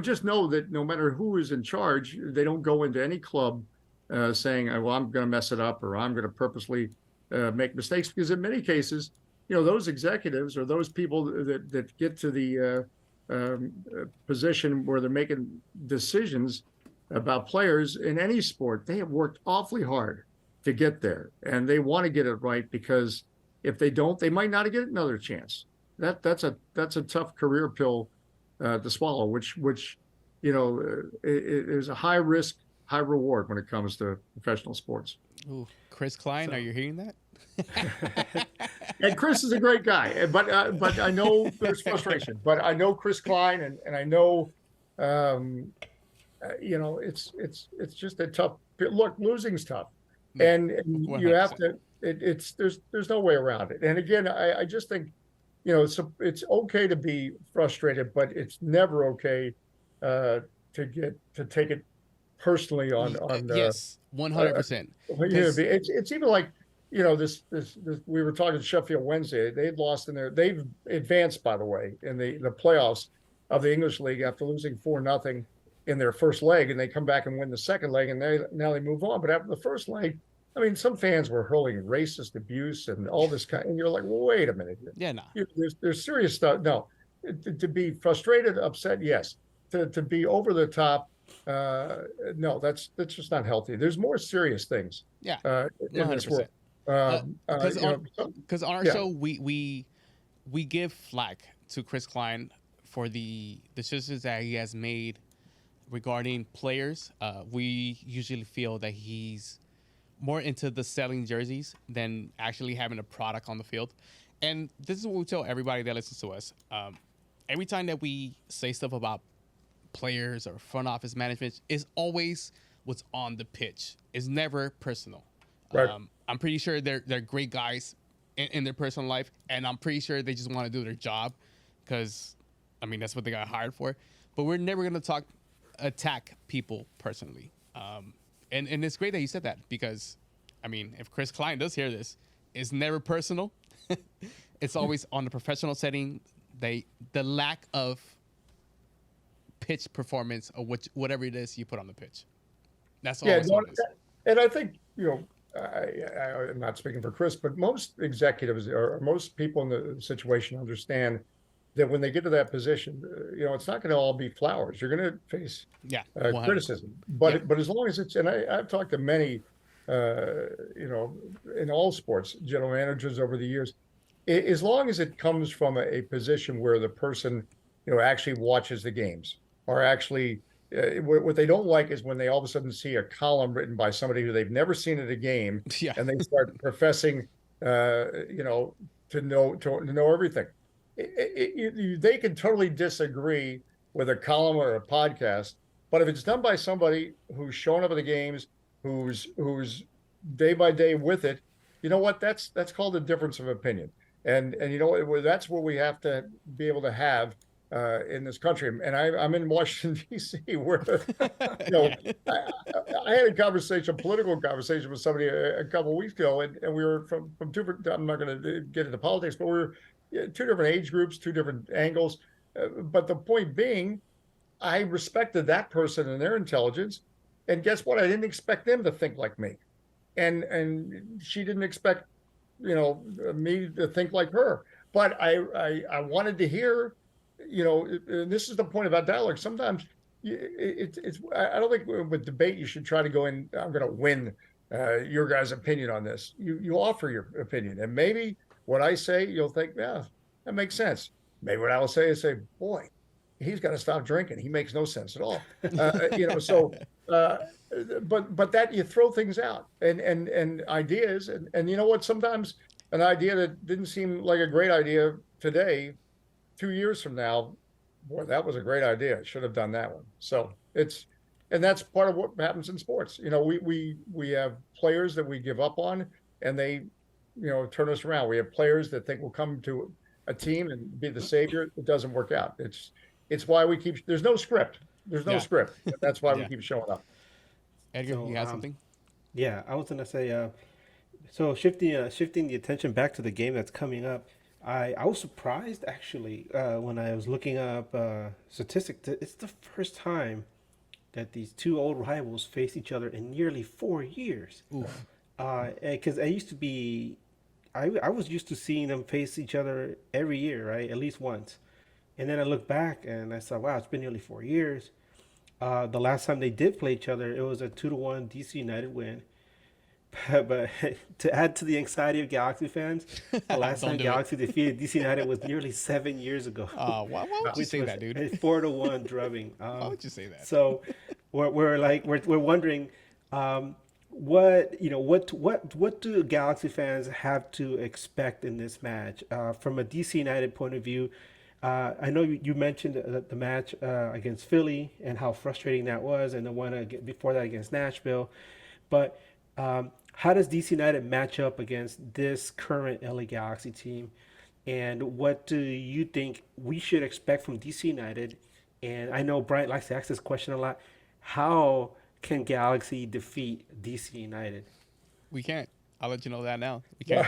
Just know that no matter who is in charge, they don't go into any club saying, well, I'm going to mess it up, or I'm going to purposely make mistakes, because in many cases, those executives or those people that get to the position where they're making decisions about players in any sport, they have worked awfully hard to get there, and they want to get it right, because if they don't, they might not get another chance. That's a tough career pill to swallow, which is a high risk, high reward when it comes to professional sports. Ooh, Chris Klein, are you hearing that? And Chris is a great guy, but I know there's frustration. But I know Chris Klein, and I know, it's just a tough look. Losing's tough, and you have to. There's no way around it. And again, I just think, it's okay to be frustrated, but it's never okay to take it personally on yes, 100%. It's even like, this we were talking to Sheffield Wednesday. They've advanced, by the way, in the playoffs of the English League after losing 4-0 in their first leg, and they come back and win the second leg, and now they move on. But after the first leg, I mean, some fans were hurling racist abuse and all this kind, and you're like, well, wait a minute here. Yeah, no. There's serious stuff. No, to be frustrated, upset, yes. To be over the top, no, that's just not healthy. There's more serious things. Yeah, in this world. Because on our show, we give flack to Chris Klein for the decisions that he has made regarding players. We usually feel that he's more into the selling jerseys than actually having a product on the field. And this is what we tell everybody that listens to us. Every time that we say stuff about players or front office management, is always what's on the pitch. It's never personal. Right. I'm pretty sure they're great guys in their personal life, and I'm pretty sure they just want to do their job, because, I mean, that's what they got hired for. But we're never going to attack people personally. And it's great that you said that, because, I mean, if Chris Klein does hear this, it's never personal. It's always on the professional setting. The lack of pitch performance, or whatever it is you put on the pitch. That's all. Yeah, and I think, I'm not speaking for Chris, but most executives or most people in the situation understand that when they get to that position, it's not going to all be flowers. You're going to face criticism, but as long as it's, and I've talked to many, in all sports, general managers over the years, as long as it comes from a position where the person, actually watches the games, or actually, what they don't like is when they all of a sudden see a column written by somebody who they've never seen at a game, and they start professing, to know everything. They can totally disagree with a column or a podcast, but if it's done by somebody who's showing up at the games, who's day by day with it, you know what? That's called a difference of opinion, and that's what we have to be able to have in this country. And I'm in Washington D.C., where I had a political conversation with somebody a couple of weeks ago, and we were from two different. I'm not going to get into politics, but we were two different age groups, two different angles. But the point being, I respected that person and their intelligence, and guess what? I didn't expect them to think like me, and she didn't expect me to think like her. But I wanted to hear. And this is the point about dialogue. Sometimes I don't think with debate you should try to go in, I'm going to win your guys' opinion on this. You offer your opinion, and maybe what I say, you'll think, yeah, that makes sense. Maybe what I will say is boy, he's got to stop drinking. He makes no sense at all. So, but that you throw things out and ideas. And you know what? Sometimes an idea that didn't seem like a great idea today, 2 years from now, boy, that was a great idea. I should have done that one. So and that's part of what happens in sports. We have players that we give up on, and they, turn us around. We have players that think we'll come to a team and be the savior. It doesn't work out. It's why we keep. There's no script. There's no script. That's why we keep showing up. Edgar, So, you have something? Yeah, I was gonna say. So shifting the attention back to the game that's coming up, I was surprised actually when I was looking up statistics. It's the first time that these two old rivals face each other in nearly 4 years. Oof. Because I was used to seeing them face each other every year, right? At least once. And then I looked back and I saw, wow, it's been nearly 4 years. The last time they did play each other, it was a 2-1 DC United win. But to add to the anxiety of Galaxy fans, the last time Galaxy defeated DC United was nearly 7 years ago. Why would you say that, dude? A 4-1 drubbing. Why would you say that? So we're wondering, what do Galaxy fans have to expect in this match from a DC United point of view? I know you mentioned the match against Philly and how frustrating that was, and the one before that against Nashville, but how does DC United match up against this current LA Galaxy team? And what do you think we should expect from DC United? And I know Bryant likes to ask this question a lot. How can Galaxy defeat DC United? We can't. I'll let you know that now. We can't.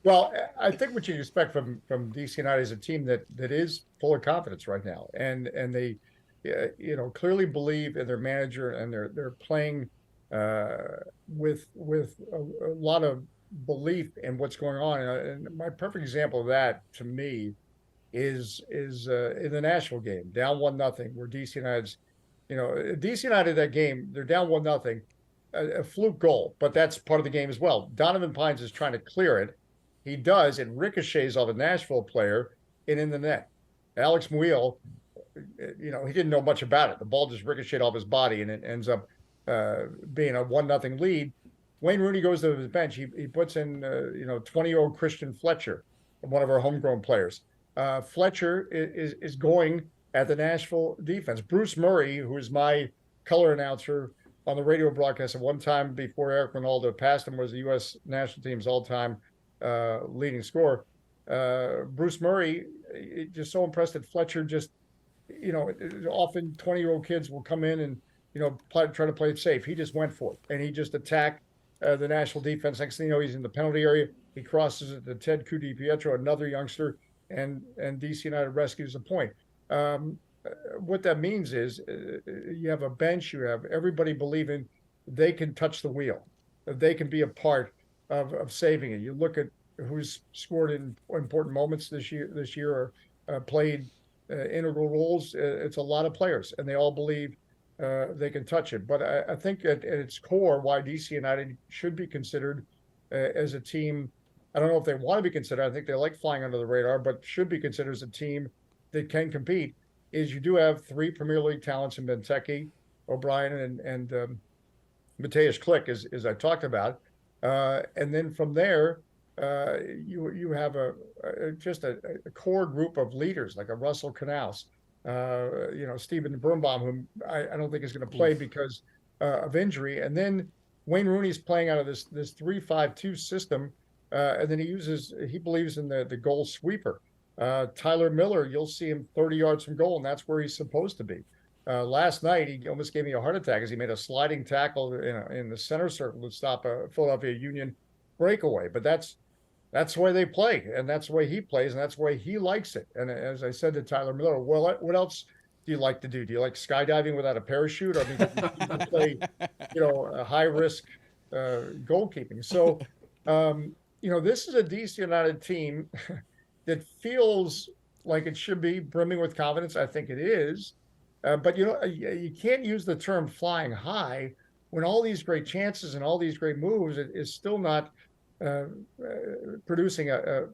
Well, I think what you expect from DC United is a team that is full of confidence right now, and they clearly believe in their manager, and they're playing with a lot of belief in what's going on. And my perfect example of that to me is in the Nashville game, down 1-0, where DC United's, DC United, that game, they're down 1-0, a fluke goal, but that's part of the game as well. Donovan Pines is trying to clear it. He does, it ricochets off a Nashville player and in the net. Alex Muil, he didn't know much about it. The ball just ricocheted off his body, and it ends up being a 1-0 lead. Wayne Rooney goes to his bench. He puts in 20-year-old Christian Fletcher, one of our homegrown players. Fletcher is going at the Nashville defense. Bruce Murray, who is my color announcer on the radio broadcast at one time before Eric Ronaldo passed him, was the U.S. national team's all-time leading scorer. Bruce Murray, just so impressed that Fletcher just, often 20-year-old kids will come in and, try to play it safe. He just went for it, and he just attacked the Nashville defense. Next thing you know, he's in the penalty area. He crosses it to Ted Di-Pietro, another youngster, and DC United rescues the point. What that means is you have a bench, you have everybody believing they can touch the wheel, they can be a part of saving it. You look at who's scored in important moments this year or played integral roles. It's a lot of players, and they all believe they can touch it. But I think at its core, why DC United should be considered as a team, I don't know if they want to be considered. I think they like flying under the radar, but should be considered as a team that can compete, is you do have 3 Premier League talents in Benteke, O'Brien, and Mateusz Klich, as I talked about. And then from there, you have just a core group of leaders like a Russell Canals, Steven Birnbaum, whom I don't think is going to play because of injury. And then Wayne Rooney's playing out of this 3-5-2 system, and then he believes in the goal sweeper. Tyler Miller, you'll see him 30 yards from goal, and that's where he's supposed to be. Last night, he almost gave me a heart attack as he made a sliding tackle in the center circle to stop a Philadelphia Union breakaway. But that's the way they play, and that's the way he plays, and that's the way he likes it. And as I said to Tyler Miller, well, what else do you like to do? Do you like skydiving without a parachute? I mean, you play, a high-risk goalkeeping. So, this is a DC United team that feels like it should be brimming with confidence. I think it is. But, you can't use the term flying high when all these great chances and all these great moves is still not uh, producing a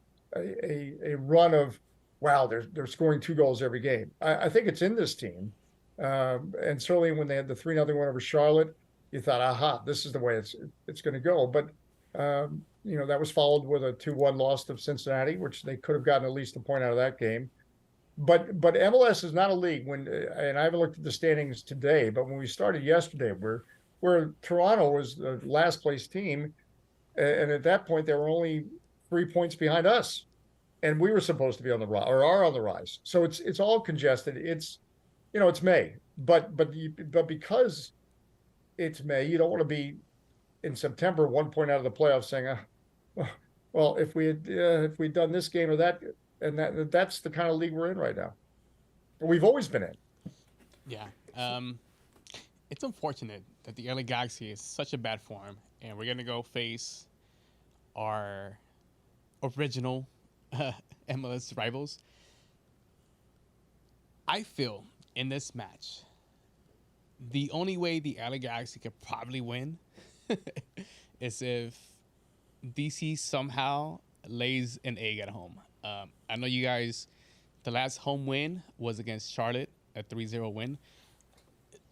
run of, wow, they're scoring 2 goals every game. I think it's in this team. And certainly when they had the 3-0 win over Charlotte, you thought, aha, this is the way it's going to go. But that was followed with a 2-1 loss to Cincinnati, which they could have gotten at least a point out of that game. But MLS is not a league and I haven't looked at the standings today, but when we started yesterday, where Toronto was the last place team, and at that point they were only 3 points behind us, and we were supposed to be on the rise or are on the rise. So it's all congested. It's May, but because it's May, you don't want to be in September 1 point out of the playoffs saying, well, if we'd done this game or that, and that's the kind of league we're in right now. We've always been in. Yeah. It's unfortunate that the LA Galaxy is such a bad form, and we're gonna go face our original MLS rivals. I feel in this match, the only way the LA Galaxy could probably win is if DC somehow lays an egg at home. I know you guys, the last home win was against Charlotte, a 3-0 win,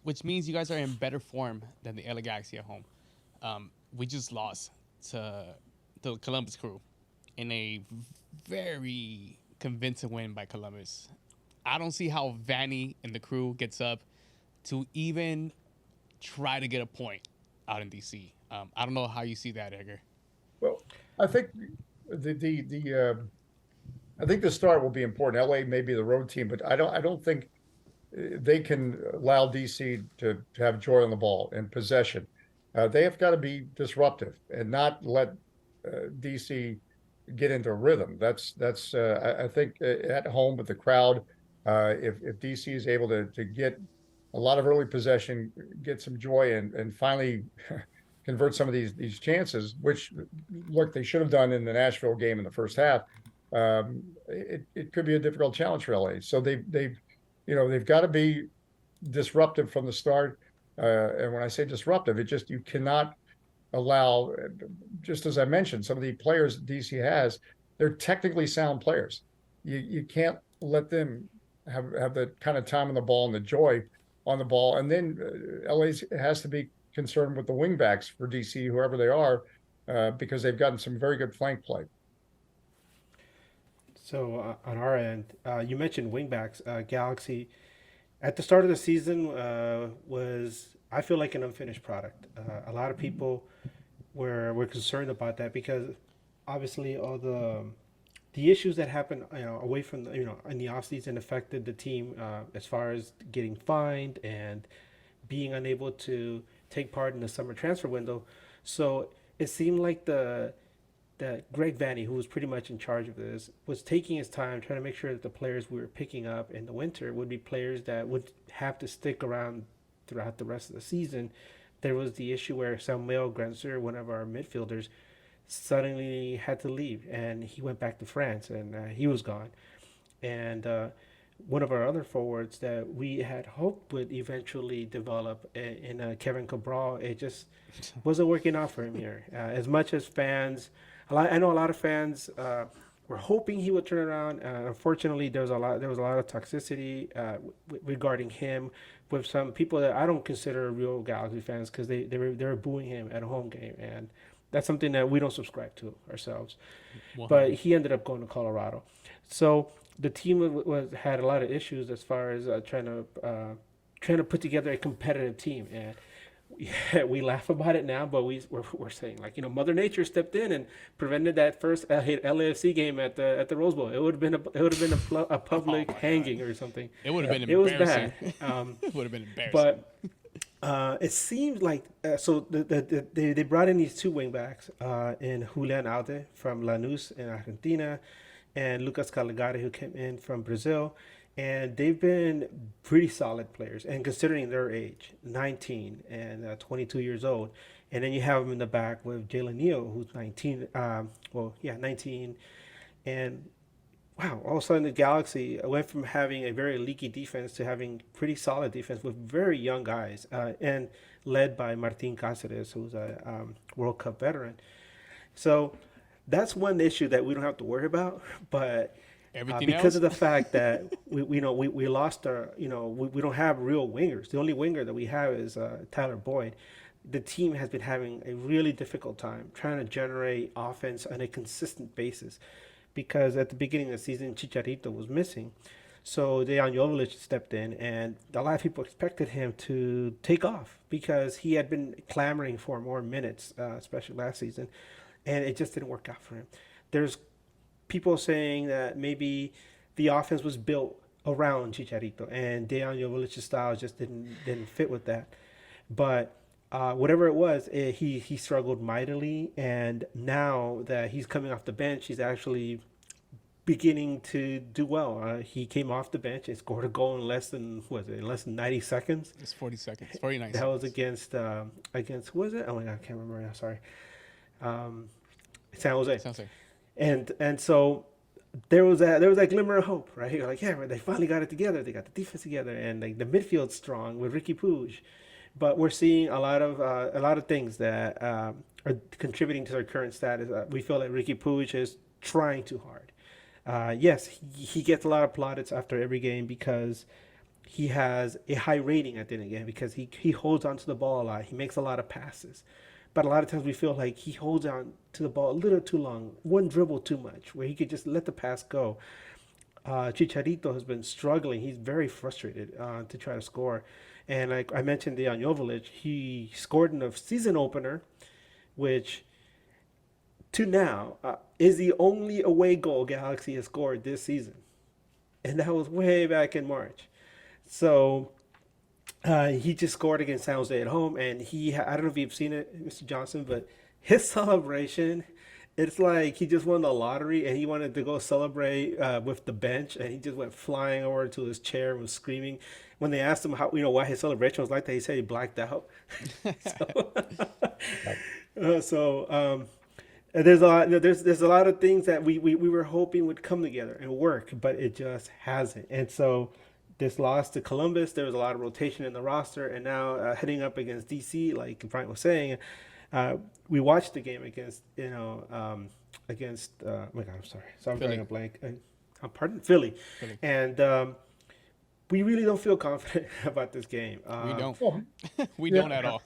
which means you guys are in better form than the LA Galaxy at home. We just lost to the Columbus Crew in a very convincing win by Columbus. I don't see how Vanny and the Crew gets up to even try to get a point out in DC. I don't know how you see that, Edgar. Well, I think I think the start will be important. LA may be the road team, but I don't think they can allow DC to have joy on the ball and possession. They have got to be disruptive and not let DC get into a rhythm. That's I think at home with the crowd, if DC is able to get a lot of early possession, get some joy, and finally convert some of these chances, which look they should have done in the Nashville game in the first half. It could be a difficult challenge for LA. So they've got to be disruptive from the start. And when I say disruptive, you cannot allow, just as I mentioned, some of the players DC has, they're technically sound players. You can't let them have the kind of time on the ball and the joy on the ball. And then LA has to be concerned with the wingbacks for DC, whoever they are, because they've gotten some very good flank play. So on our end, you mentioned wingbacks. Galaxy at the start of the season was, I feel like, an unfinished product. A lot of people were concerned about that because obviously all the issues that happened, away from in the offseason affected the team as far as getting fined and being unable to take part in the summer transfer window. So it seemed like that Greg Vanny, who was pretty much in charge of this, was taking his time trying to make sure that the players we were picking up in the winter would be players that would have to stick around throughout the rest of the season. There was the issue where Samuel Granzer, one of our midfielders, suddenly had to leave, and he went back to France, and he was gone. And one of our other forwards that we had hoped would eventually develop in Kevin Cabral, it just wasn't working out for him here. As much as fans... I know a lot of fans were hoping he would turn around. Unfortunately, there was a lot of toxicity regarding him with some people that I don't consider real Galaxy fans because they were booing him at a home game, and that's something that we don't subscribe to ourselves. Wow. But he ended up going to Colorado, so the team had a lot of issues as far as trying to put together a competitive team. And we laugh about it now, but we're saying, like, Mother Nature stepped in and prevented that first LAFC game at the Rose Bowl. It would have been a public hanging or something. It would have been embarrassing. It was bad. It would have been embarrassing. But it seemed like so they brought in these two wingbacks in Julian Alde from Lanús in Argentina, and Lucas Calegari, who came in from Brazil. And they've been pretty solid players, and considering their age, 19 and 22 years old. And then you have them in the back with Jalen Neal, who's 19. 19. And wow, all of a sudden the Galaxy went from having a very leaky defense to having pretty solid defense with very young guys, and led by Martin Cáceres, who's a World Cup veteran. So that's one issue that we don't have to worry about. But Everything because else. of the fact that we lost our, we don't have real wingers. The only winger that we have is Tyler Boyd. The team has been having a really difficult time trying to generate offense on a consistent basis, because at the beginning of the season, Chicharito was missing. So Dejan Joveljic stepped in, and a lot of people expected him to take off because he had been clamoring for more minutes, especially last season, and it just didn't work out for him. There's people saying that maybe the offense was built around Chicharito, and Dejan Jovljic's style just didn't fit with that. But whatever it was, he struggled mightily, and now that he's coming off the bench, he's actually beginning to do well. He came off the bench and scored a goal in less than 90 seconds. It's 40 seconds. 49 That seconds. was against who was it? Oh my God, I can't remember right now. Sorry, San Jose. Sounds like And so there was that glimmer of hope, right? You're like, yeah, they finally got it together. They got the defense together, and like the midfield's strong with Ricky Puig. But we're seeing a lot of things that are contributing to their current status. We feel that Ricky Puig is trying too hard. Yes, he gets a lot of plaudits after every game because he has a high rating at the end of the game, because he holds onto the ball a lot. He makes a lot of passes. But a lot of times we feel like he holds on to the ball a little too long, one dribble too much, where he could just let the pass go. Chicharito has been struggling. He's very frustrated to try to score. And like I mentioned, Dejan Joveljic, he scored in the season opener, which to now is the only away goal Galaxy has scored this season. And that was way back in March. So he just scored against San Jose at home, and I don't know if you've seen it, Mr. Johnson, but his celebration, it's like he just won the lottery and he wanted to go celebrate with the bench, and he just went flying over to his chair and was screaming. When they asked him why his celebration was like that, he said he blacked out. There's a lot of things that we were hoping would come together and work, but it just hasn't. And so this loss to Columbus, there was a lot of rotation in the roster, and now heading up against DC, like Bryant was saying, we watched the game against oh my God, I'm sorry, so I'm drawing a blank. Pardon, Philly. And we really don't feel confident about this game. we don't. We don't at all.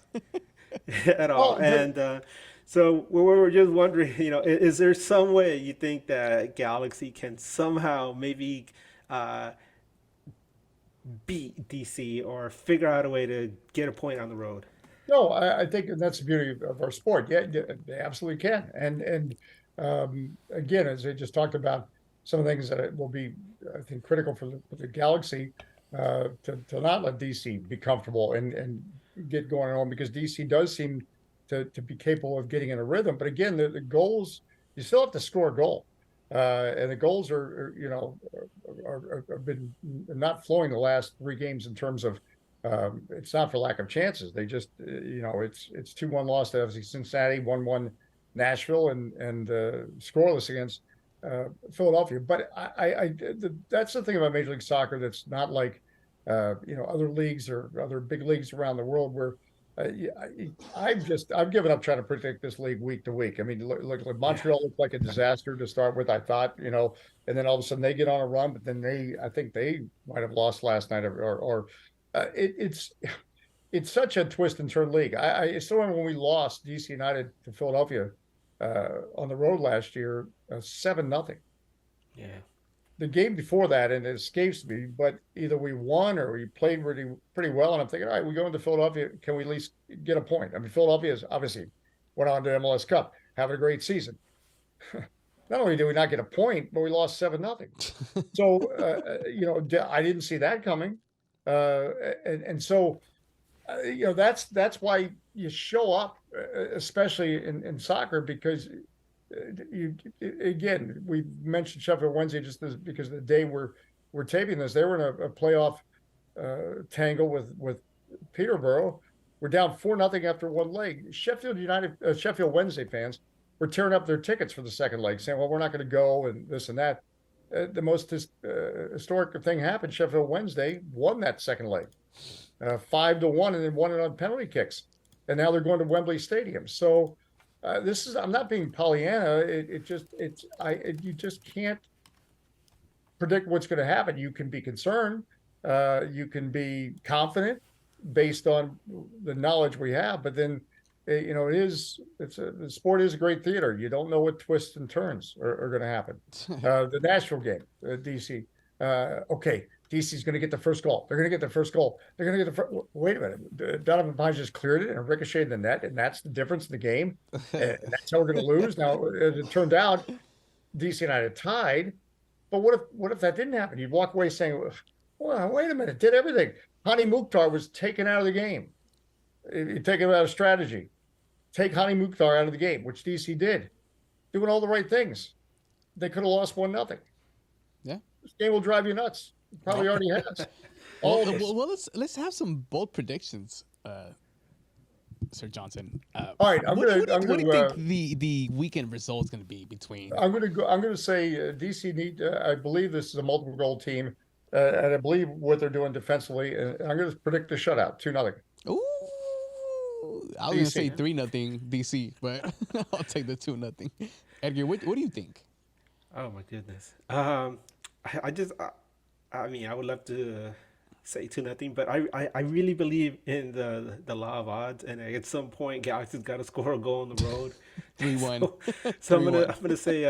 At all. So we're just wondering, is there some way you think that Galaxy can somehow maybe beat DC or figure out a way to get a point on the road? No, I think that's the beauty of our sport. Yeah, they absolutely can. And again, as I just talked about, some of the things that will be, I think, critical for the Galaxy to not let DC be comfortable and get going on, because DC does seem to be capable of getting in a rhythm. But again, the goals, you still have to score a goal. And the goals are been not flowing the last 3 games in terms of, it's not for lack of chances. They just, it's 2-1 loss to FC Cincinnati, 1-1 Nashville, and scoreless against Philadelphia. But that's the thing about Major League Soccer that's not like, other leagues or other big leagues around the world where I've given up trying to predict this league week to week. I mean, look, Montreal looked like a disaster to start with, I thought, and then all of a sudden they get on a run, but then I think they might have lost last night, it's such a twist and turn league. I still remember when we lost DC United to Philadelphia on the road last year, 7-0. Yeah. The game before that, and it escapes me, but either we won or we played pretty well. And I'm thinking, all right, we go into Philadelphia, can we at least get a point? I mean, Philadelphia is obviously went on to MLS Cup, having a great season. Not only did we not get a point, but we lost 7-0. So, I didn't see that coming. So, that's why you show up, especially in soccer, because we mentioned Sheffield Wednesday just because the day we're taping this, they were in a playoff tangle with Peterborough. We're down 4-0 after one leg. Sheffield Wednesday fans were tearing up their tickets for the second leg, saying, "Well, we're not going to go," and this and that. The most historic thing happened. Sheffield Wednesday won that second leg, 5-1, and then won it on penalty kicks. And now they're going to Wembley Stadium. So I'm not being Pollyanna. You just can't predict what's going to happen. You can be concerned. You can be confident based on the knowledge we have, but then, the sport is a great theater. You don't know what twists and turns are going to happen. The Nashville game, DC. Okay, DC's going to get the first goal. They're going to get the first goal. They're going to get wait a minute. Donovan Pines just cleared it and ricocheted the net, and that's the difference in the game. And that's how we're going to lose. Now, as it turned out, DC United tied. But what if that didn't happen? You'd walk away saying, well, wait a minute, did everything. Hani Mukhtar was taken out of the game. You take him out of strategy. Take Hani Mukhtar out of the game, which DC did. Doing all the right things. They could have lost 1-0. Yeah. This game will drive you nuts. It probably already has. Well, let's have some bold predictions, Sir Johnson. All right, what do you think the weekend result is going to be between? I'm going to say DC need. I believe this is a multiple goal team, and I believe what they're doing defensively. And I'm going to predict the shutout, 2-0. Ooh, I was going to say 3-0 DC, but I'll take the 2-0. Edgar, what do you think? Oh my goodness. I mean, I would love to say 2-0, but I really believe in the law of odds, and at some point, Galaxy's got to score a goal on the road. 3-1. So I'm gonna say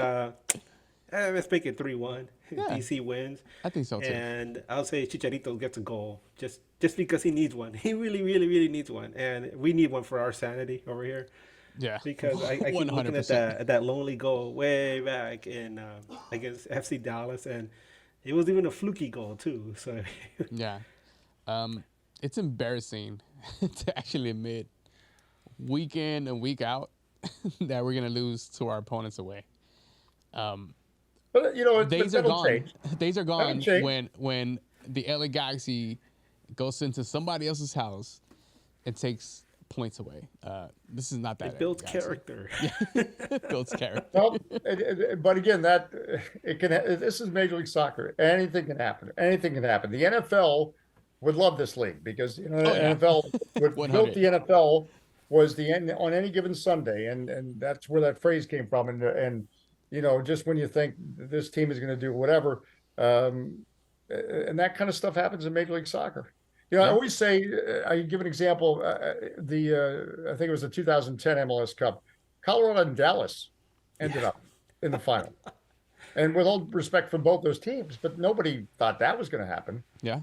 let's make it 3-1. Yeah. DC wins. I think so too. And I'll say Chicharito gets a goal just because he needs one. He really, really, really needs one, and we need one for our sanity over here. Yeah, because I keep looking at that lonely goal way back in against FC Dallas, and it was even a fluky goal too. So yeah, it's embarrassing to actually admit week in and week out that we're gonna lose to our opponents away. But days are gone. Change. Days are gone when the LA Galaxy goes into somebody else's house and takes points away. This is not that. It builds character. It builds character. Well, but again, this is Major League Soccer. Anything can happen. Anything can happen. The NFL would love this league because NFL built the NFL was the end on any given Sunday, and that's where that phrase came from. And just when you think this team is going to do whatever, and that kind of stuff happens in Major League Soccer. I always say, I give an example. I think it was the 2010 MLS Cup. Colorado and Dallas ended up in the final. And with all respect for both those teams, but nobody thought that was going to happen. Yeah.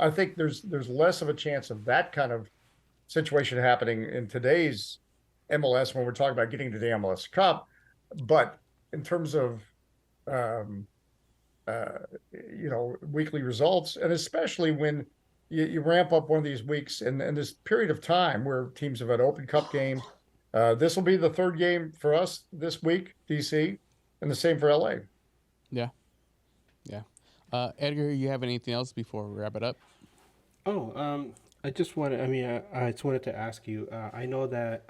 I think there's less of a chance of that kind of situation happening in today's MLS when we're talking about getting to the MLS Cup. But in terms of weekly results, and especially when you ramp up one of these weeks and this period of time where teams have had open cup games. This will be the third game for us this week, DC, and the same for LA. Yeah. Yeah. Edgar, you have anything else before we wrap it up? I just wanted to ask you, I know that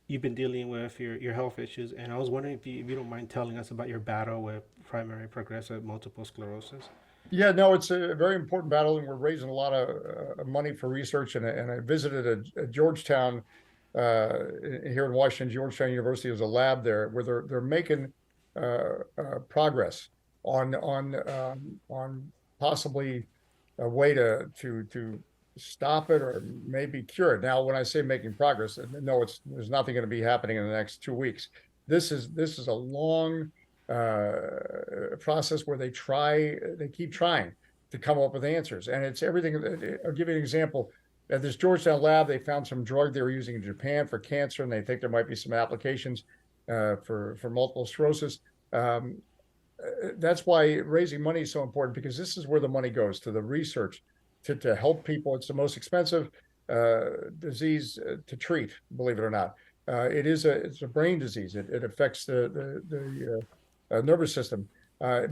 you've been dealing with your health issues, and I was wondering if you don't mind telling us about your battle with primary progressive multiple sclerosis. Yeah, no, it's a very important battle, and we're raising a lot of money for research. And I visited a Georgetown here in Washington. Georgetown University is a lab there where they're making progress on possibly a way to stop it or maybe cure it. Now, when I say making progress, no, there's nothing going to be happening in the next 2 weeks. This is a long process where they keep trying to come up with answers, and it's everything. I'll give you an example. At this Georgetown lab, they found some drug they were using in Japan for cancer, and they think there might be some applications for multiple sclerosis. That's why raising money is so important, because this is where the money goes, to the research to help people. It's the most expensive disease to treat, believe it or not. It's a brain disease. It affects the nervous system.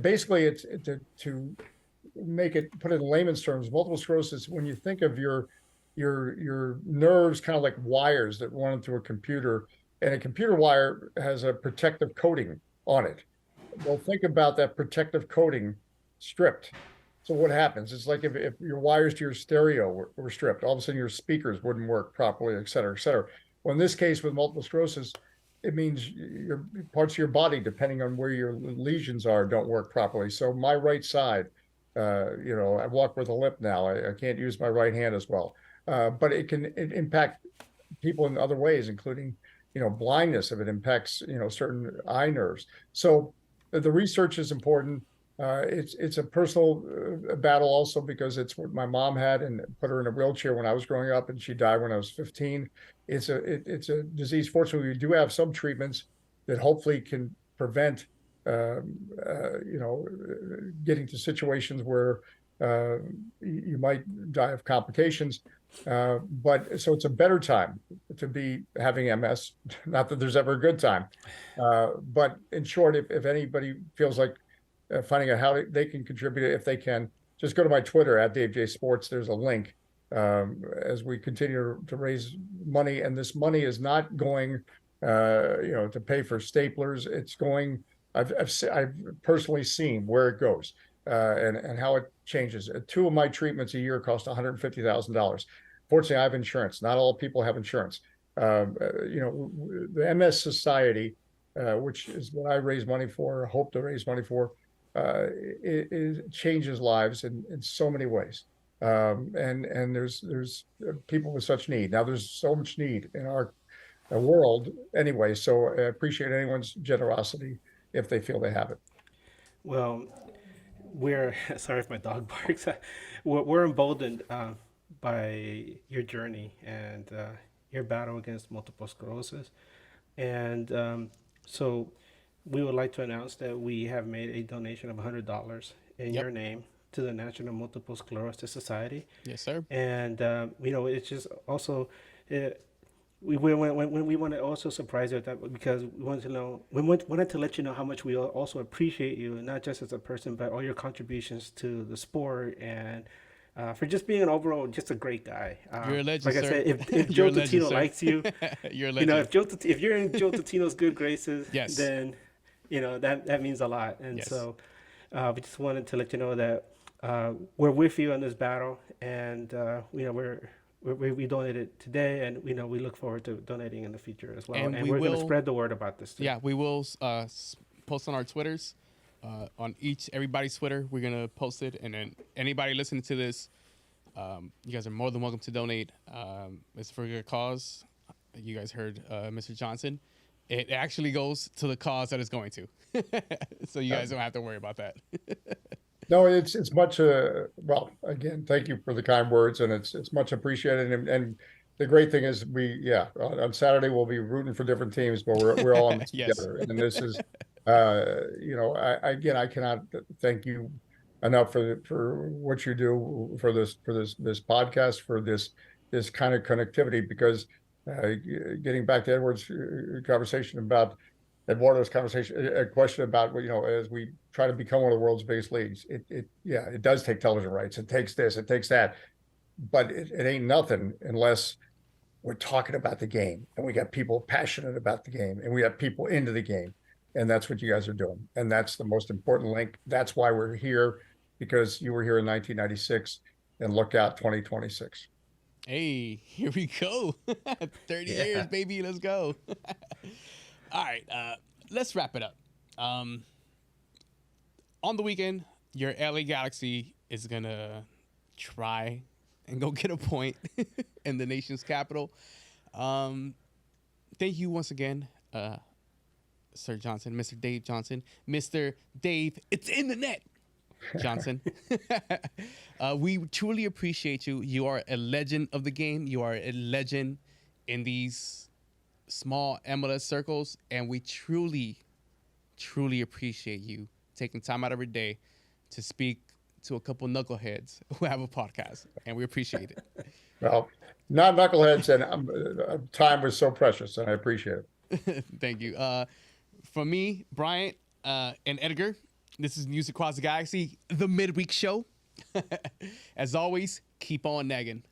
Basically, it's to put it in layman's terms. Multiple sclerosis, when you think of your nerves kind of like wires that run through a computer, and a computer wire has a protective coating on it. Well, think about that protective coating stripped. So what happens? It's like if your wires to your stereo were stripped, all of a sudden your speakers wouldn't work properly, et cetera, et cetera. Well, in this case with multiple sclerosis, it means your parts of your body, depending on where your lesions are, don't work properly. So my right side, I walk with a limp now. I can't use my right hand as well. But it can impact people in other ways, including, blindness if it impacts, certain eye nerves. So the research is important. It's a personal battle also because it's what my mom had and put her in a wheelchair when I was growing up, and she died when I was 15. It's a disease. Fortunately, we do have some treatments that hopefully can prevent, getting to situations where you might die of complications. But so it's a better time to be having MS. Not that there's ever a good time, but in short, if anybody feels like finding out how they can contribute, if they can, just go to my Twitter at Dave J Sports. There's a link as we continue to raise money, and this money is not going, to pay for staplers. It's going. I've personally seen where it goes and how it changes. 2 of my treatments a year cost $150,000. Fortunately, I have insurance. Not all people have insurance. The MS Society, which is what I raise money for, hope to raise money for, it changes lives in so many ways. And there's people with such need. Now there's so much need in our world anyway. So I appreciate anyone's generosity if they feel they have it. Well, we're sorry if my dog barks. We're emboldened by your journey and your battle against multiple sclerosis, and so we would like to announce that we have made a donation of $100 in your name to the National Multiple Sclerosis Society. Yes, sir. And it's just also we want to also surprise you with that, because we wanted to let you know how much we also appreciate you, not just as a person, but all your contributions to the sport and for just being an overall just a great guy. You're a legend, like sir. I said, if Joe Totino likes you, you're a legend. if you're in Joe Totino's good graces, yes, then that means a lot. And so we just wanted to let you know that we're with you in this battle, and we donated today, and we look forward to donating in the future as well. And we're going to spread the word about this too. Yeah, we will post on our Twitters, on everybody's Twitter. We're going to post it, and then anybody listening to this, you guys are more than welcome to donate. It's for a good cause. You guys heard Mr. Johnson. It actually goes to the cause that it's going to. So you guys don't have to worry about that. No, it's much. Well, again, thank you for the kind words, and it's much appreciated. And the great thing is, on Saturday we'll be rooting for different teams, but we're all in this together. And this is, I cannot thank you enough for what you do for this podcast, for this kind of connectivity. Because getting back to Eduardo's conversation, a question about, as we try to become one of the world's biggest leagues, it does take television rights. It takes this, it takes that, but it ain't nothing unless we're talking about the game, and we got people passionate about the game, and we have people into the game, and that's what you guys are doing, and that's the most important link. That's why we're here, because you were here in 1996, and look out, 2026. Hey, here we go. 30 years, baby. Let's go. All right, let's wrap it up. On the weekend, your LA Galaxy is going to try and go get a point in the nation's capital. Thank you once again, Sir Johnson, Mr. Dave Johnson. Mr. Dave, it's in the net, Johnson. We truly appreciate you. You are a legend of the game. You are a legend in these small MLS circles, and we truly appreciate you taking time out of your day to speak to a couple knuckleheads who have a podcast, and we appreciate it. Well, not knuckleheads, and time was so precious, and I appreciate it. Thank you. From me, Bryant and Edgar, this is News Across the Galaxy, the Midweek Show. As always, keep on nagging.